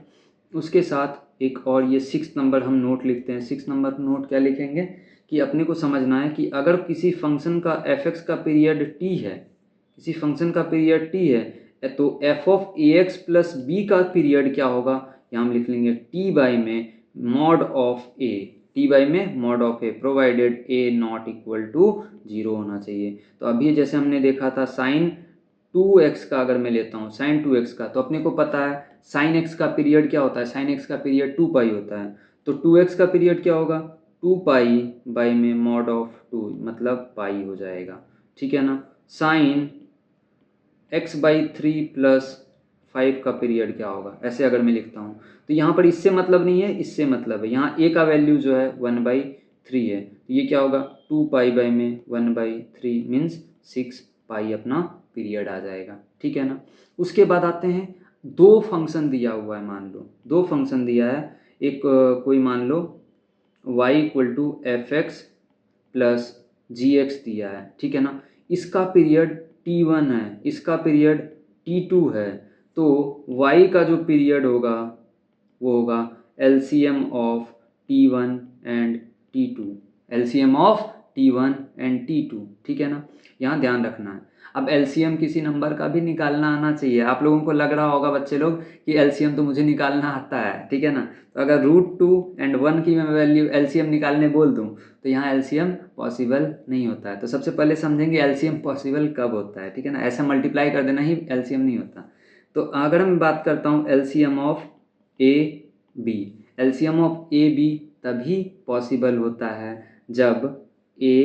उसके साथ एक और ये 6th नंबर हम नोट लिखते हैं। 6th नंबर नोट क्या लिखेंगे कि अपने को समझना है कि अगर किसी फंक्शन का एफ एक्स का पीरियड टी है, किसी फंक्शन का पीरियड टी है, तो F of A X plus B का पीरियड क्या होगा, यहाँ हम लिख लेंगे टी बाई में mod of A, T by में mod of A provided A not equal to 0 होना चाहिए। तो अभी जैसे हमने देखा था साइन 2x का, अगर मैं लेता हूँ साइन 2x का, तो अपने को पता है साइन x का पीरियड क्या होता है, साइन x का पीरियड 2 पाई होता है, तो 2x का पीरियड क्या होगा 2 पाई बाई में मॉड ऑफ 2 मतलब पाई हो जाएगा, ठीक है ना। साइन x बाई 3 प्लस 5 का पीरियड क्या होगा, ऐसे अगर मैं लिखता हूँ तो यहाँ पर इससे मतलब नहीं है, इससे मतलब है, यहाँ a का वैल्यू जो है 1/3 है, तो ये क्या होगा 2 पाई बाई में 1/3 मीन्स 6 पाई अपना पीरियड आ जाएगा, ठीक है ना। उसके बाद आते हैं दो फंक्शन दिया हुआ है, मान लो दो फंक्शन दिया है, एक कोई मान लो y equal to F x plus g x दिया है, ठीक है ना। इसका पीरियड t1 है, इसका पीरियड t2 है, तो y का जो पीरियड होगा वो होगा LCM of t1 and t2, LCM of t1 and t2, ठीक है ना। यहाँ ध्यान रखना है। अब LCM किसी नंबर का भी निकालना आना चाहिए। आप लोगों को लग रहा होगा बच्चे लोग कि LCM तो मुझे निकालना आता है, ठीक है ना। तो अगर √2 एंड 1 की मैं वैल्यू LCM निकालने बोल दूँ तो यहाँ LCM पॉसिबल नहीं होता है। तो सबसे पहले समझेंगे LCM पॉसिबल कब होता है, ठीक है ना। ऐसा मल्टीप्लाई कर देना ही LCM नहीं होता। तो अगर मैं बात करता हूँ LCM of a b, LCM of a b तभी पॉसिबल होता है जब a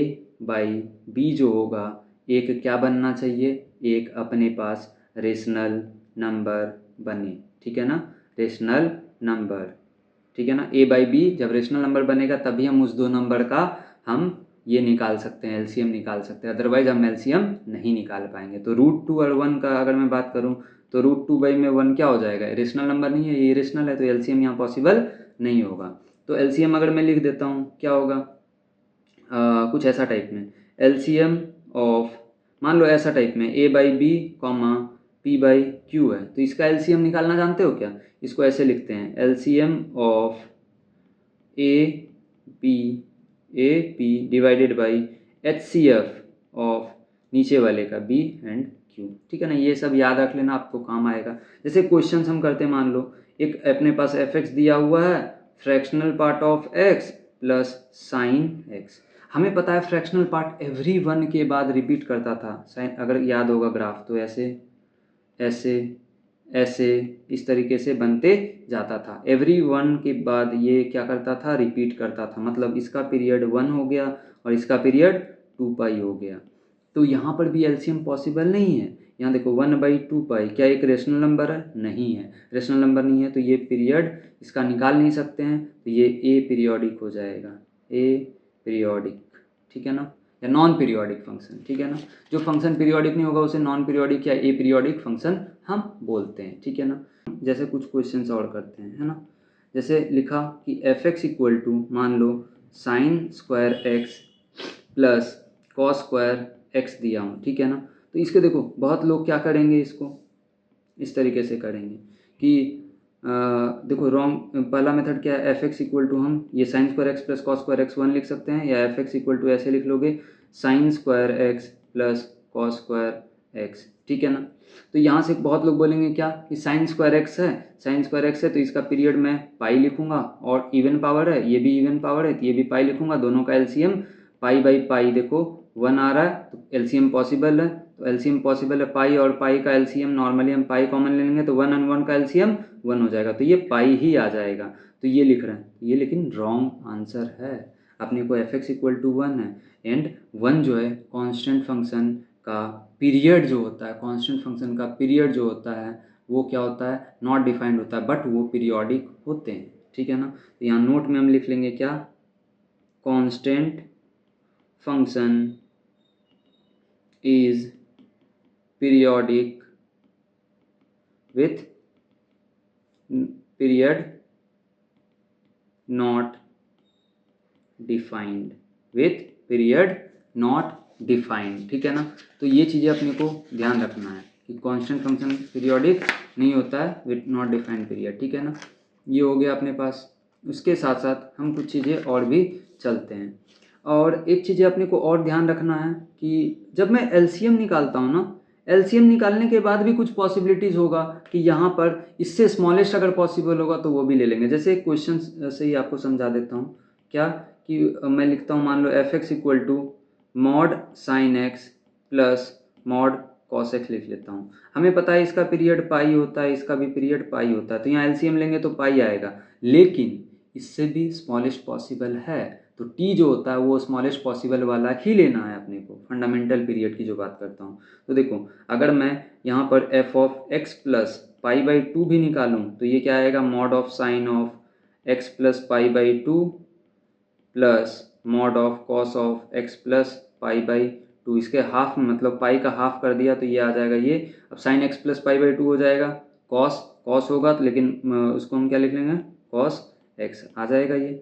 बाई बी जो होगा एक क्या बनना चाहिए, एक अपने पास रेशनल नंबर बने, ठीक है ना, रेशनल नंबर, ठीक है ना। a बाई बी जब रेशनल नंबर बनेगा तभी हम उस दो नंबर का हम ये निकाल सकते हैं, LCM निकाल सकते हैं, अदरवाइज हम LCM नहीं निकाल पाएंगे। तो √2 और 1 का अगर मैं बात करूं तो √2 बाई में 1 क्या हो जाएगा, रेशनल नंबर नहीं है, ये रेशनल है, तो LCM यहाँ पॉसिबल नहीं होगा। तो LCM अगर मैं लिख देता हूँ क्या होगा, कुछ ऐसा टाइप में LCM ऑफ, मान लो ऐसा टाइप में a by b comma p by q है, तो इसका LCM निकालना जानते हो क्या, इसको ऐसे लिखते हैं LCM of A P divided by HCF of नीचे वाले का b एंड q, ठीक है ना। ये सब याद रख लेना, आपको काम आएगा। जैसे क्वेश्चन हम करते हैं, मान लो एक अपने पास fx दिया हुआ है, fractional part of x plus sign x। हमें पता है फ्रैक्शनल पार्ट एवरी वन के बाद रिपीट करता था, साइन अगर याद होगा ग्राफ तो ऐसे ऐसे ऐसे इस तरीके से बनते जाता था, एवरी वन के बाद ये क्या करता था, रिपीट करता था। मतलब इसका पीरियड 1 हो गया और इसका पीरियड 2 पाई हो गया। तो यहाँ पर भी LCM पॉसिबल नहीं है। यहाँ देखो 1/2 पाई क्या एक रेशनल नंबर है, नहीं है, रेशनल नंबर नहीं है, तो ये पीरियड इसका निकाल नहीं सकते हैं, तो ये ए पीरियोडिक हो जाएगा, ए पीरियोडिक, ठीक है ना, या नॉन पीरियोडिक फंक्शन, ठीक है ना। जो फंक्शन पीरियोडिक नहीं होगा उसे नॉन पीरियोडिक या ए पीरियोडिक फंक्शन हम बोलते हैं, ठीक है ना। जैसे कुछ क्वेश्चन और करते हैं, है ना। जैसे लिखा कि fx इक्वल टू मान लो sine square X plus cos square X दिया हूँ, ठीक है ना। तो इसके देखो बहुत लोग क्या करेंगे, इसको इस तरीके से करेंगे कि देखो रॉन्ग, पहला मेथड क्या है, fx इक्वल टू हम ये sign square X plus cos square x 1 लिख सकते हैं, या fx इक्वल टू ऐसे लिख लोगे sign square X plus cos square x, ठीक है ना। तो यहाँ से बहुत लोग बोलेंगे क्या कि साइन स्क्वायर एक्स है, साइन स्क्वायर एक्स है तो इसका पीरियड मैं पाई लिखूंगा, और इवन पावर है, ये भी इवन पावर है तो ये भी पाई लिखूंगा, दोनों का LCM पाई बाई पाई देखो 1 आ रहा है, तो LCM पॉसिबल है। तो LCM पॉसिबल है, पाई और पाई का LCM नॉर्मली हम पाई कॉमन ले लेंगे तो 1 और 1 का LCM 1 हो जाएगा, तो ये पाई ही आ जाएगा। तो ये लिख रहे हैं, ये लेकिन रॉन्ग आंसर है। अपने को fx इक्वल टू 1 है, एंड 1 जो है कांस्टेंट फंक्शन का पीरियड जो होता है, कांस्टेंट फंक्शन का पीरियड जो होता है वो क्या होता है, नॉट डिफाइंड होता है, बट वो पीरियोडिक होते हैं, ठीक है ना। तो यहाँ नोट में हम लिख लेंगे क्या, constant function is periodic with period not defined, with period not defined, ठीक है ना। तो ये चीज़ें अपने को ध्यान रखना है कि कांस्टेंट फंक्शन पीरियोडिक नहीं होता है विथ नॉट डिफाइंड पीरियड, ठीक है ना। ये हो गया अपने पास। उसके साथ साथ हम कुछ चीज़ें और भी चलते हैं, और एक चीज़ें अपने को और ध्यान रखना है कि जब मैं LCM निकालता हूँ ना, LCM निकालने के बाद भी कुछ पॉसिबिलिटीज़ होगा कि यहाँ पर इससे स्मॉलेस्ट अगर पॉसिबल होगा तो वो भी ले लेंगे। जैसे एक क्वेश्चन से ही आपको समझा देता हूँ क्या, कि मैं लिखता हूँ मान लो fx equal to mod sine x plus mod cos x लिख लेता हूँ। हमें पता है इसका पीरियड पाई होता है, इसका भी पीरियड पाई होता है, तो यहाँ LCM लेंगे तो पाई आएगा, लेकिन इससे भी स्मॉलेस्ट पॉसिबल है, तो t जो होता है वो स्मॉलेस्ट पॉसिबल वाला ही लेना है अपने को, फंडामेंटल पीरियड की जो बात करता हूँ। तो देखो अगर मैं यहाँ पर f of x plus pi by 2 भी निकालूँ तो ये क्या आएगा, mod of sine of x plus pi by 2 plus mod of cos of x plus pi by 2, इसके हाफ में मतलब पाई का हाफ कर दिया तो ये आ जाएगा ये, अब sine x plus pi by 2 हो जाएगा, कॉस कॉस होगा तो लेकिन उसको हम क्या लिख लेंगे, कॉस एक्स आ जाएगा ये,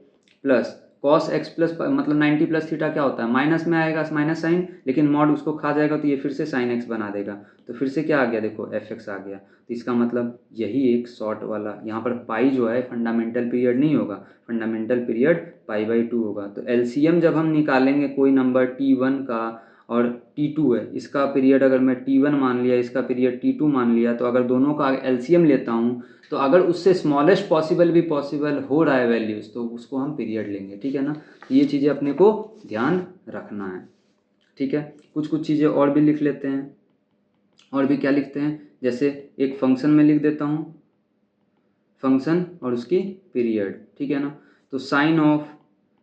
प्लस कॉस एक्स प्लस मतलब 90 प्लस थीटा क्या होता है, माइनस में आएगा माइनस साइन, लेकिन मॉड उसको खा जाएगा तो ये फिर से साइन एक्स बना देगा, तो फिर से क्या आ गया देखो एफ एक्स आ गया। तो इसका मतलब यही एक शॉर्ट वाला, यहाँ पर पाई जो है फंडामेंटल पीरियड नहीं होगा, फंडामेंटल पीरियड पाई/2 होगा। तो एलसीएम जब हम निकालेंगे कोई नंबर T1 का और T2 है, इसका पीरियड अगर मैं T1 मान लिया, इसका पीरियड T2 मान लिया, तो अगर दोनों का एलसीएम लेता हूँ तो अगर उससे स्मॉलेस्ट पॉसिबल भी पॉसिबल हो रहा है वैल्यूज़ तो उसको हम पीरियड लेंगे, ठीक है ना। ये चीज़ें अपने को ध्यान रखना है, ठीक है। कुछ कुछ चीज़ें और भी लिख लेते हैं, और भी क्या लिखते हैं, जैसे एक फंक्शन में लिख देता हूँ, फंक्शन और उसकी पीरियड, ठीक है ना। तो साइन ऑफ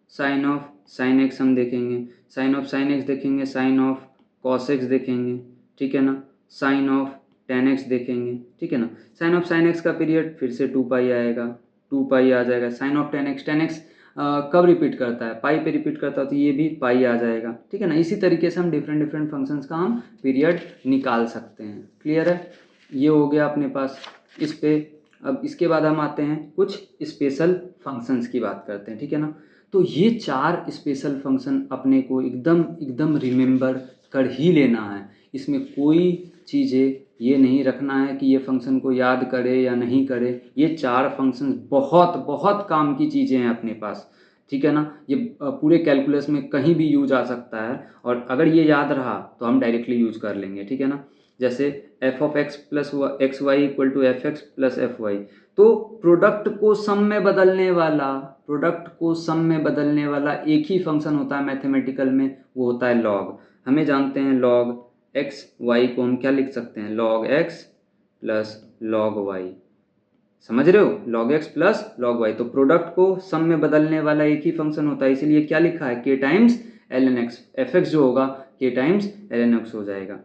साइन एक्स हम देखेंगे, साइन ऑफ साइन एक्स देखेंगे, साइन ऑफ कॉस एक्स देखेंगे, ठीक है ना, साइन ऑफ टेन एक्स देखेंगे, ठीक है ना। साइन ऑफ साइन एक्स का पीरियड फिर से 2 पाई आएगा, 2 पाई आ जाएगा। साइन ऑफ टेन एक्स कब रिपीट करता है, पाई पे रिपीट करता है, तो ये भी पाई आ जाएगा, ठीक है ना। इसी तरीके से हम डिफरेंट डिफरेंट फंक्शंस का हम पीरियड निकाल सकते हैं। क्लियर है, ये हो गया अपने पास इस पे। अब इसके बाद हम आते हैं कुछ स्पेशल फंक्शंस की बात करते हैं, ठीक है ना। तो ये 4 स्पेशल फंक्शन अपने को एकदम एकदम रिमेंबर कर ही लेना है, इसमें कोई चीज़ें ये नहीं रखना है कि ये फंक्शन को याद करे या नहीं करे। ये 4 फंक्शन बहुत बहुत काम की चीज़ें हैं अपने पास, ठीक है ना। ये पूरे कैलकुलस में कहीं भी यूज आ सकता है, और अगर ये याद रहा तो हम डायरेक्टली यूज कर लेंगे, ठीक है ना। जैसे f of x plus x y equal to F x plus f y, तो प्रोडक्ट को सम में बदलने वाला, प्रोडक्ट को सम में बदलने वाला एक ही फंक्शन होता है मैथमेटिकल में, वो होता है लॉग। हमें जानते हैं लॉग एक्स वाई को हम क्या लिख सकते हैं, log x plus log y, समझ रहे हो, log x plus log y. तो प्रोडक्ट को सम में बदलने वाला एक ही फंक्शन होता है, इसीलिए क्या लिखा है, k times l n x, f x जो होगा के टाइम्स एल एन एक्स हो जाएगा।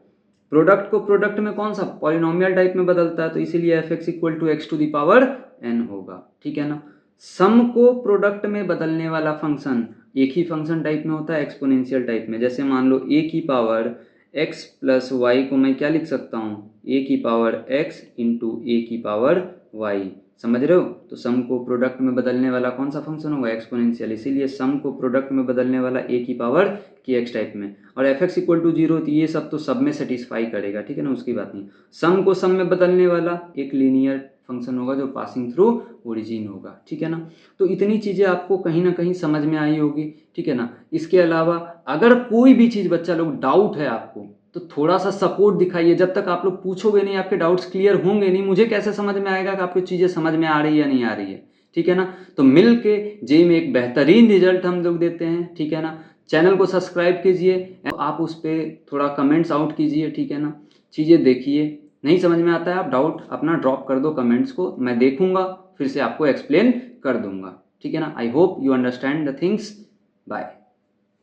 प्रोडक्ट को प्रोडक्ट में कौन सा पॉलिनोमियल टाइप में बदलता है, तो इसीलिए f x equal to x to the power n होगा, ठीक है ना। सम को प्रोडक्ट में बदलने वाला फंक्शन एक ही फंक्शन टाइप में होता है, एक्सपोनेंशियल टाइप में। जैसे मान लो ए की पावर एक्स प्लस वाई को मैं क्या लिख सकता हूँ, ए की पावर एक्स इंटू ए की पावर वाई, समझ रहे हो। तो सम को प्रोडक्ट में बदलने वाला कौन सा फंक्शन होगा, एक्सपोनेंशियल, इसीलिए सम को प्रोडक्ट में बदलने वाला ए की पावर के एक्स टाइप में। और एफ एक्स इक्वल टू 0, तो ये सब तो सब में सेटिस्फाई करेगा, ठीक है ना, उसकी बात नहीं। सम को सम में बदलने वाला एक लीनियर फंक्शन होगा जो पासिंग थ्रू ओरिजिन होगा, ठीक है ना। तो इतनी चीज़ें आपको कहीं ना कहीं समझ में आई होगी, ठीक है ना। इसके अलावा अगर कोई भी चीज़ बच्चा लोग डाउट है आपको, तो थोड़ा सा सपोर्ट दिखाइए। जब तक आप लोग पूछोगे नहीं, आपके डाउट्स क्लियर होंगे नहीं, मुझे कैसे समझ में आएगा कि आपको चीज़ें समझ में आ रही है या नहीं आ रही है, ठीक है ना। तो मिल के जेई में एक बेहतरीन रिजल्ट हम लोग देते हैं, ठीक है ना। चैनल को सब्सक्राइब कीजिए, आप उस पर थोड़ा कमेंट्स आउट कीजिए, ठीक है ना। चीज़ें देखिए, नहीं समझ में आता है आप डाउट अपना ड्रॉप कर दो कमेंट्स को, मैं देखूंगा फिर से आपको एक्सप्लेन कर दूंगा, ठीक है ना। I hope you understand the things. Bye.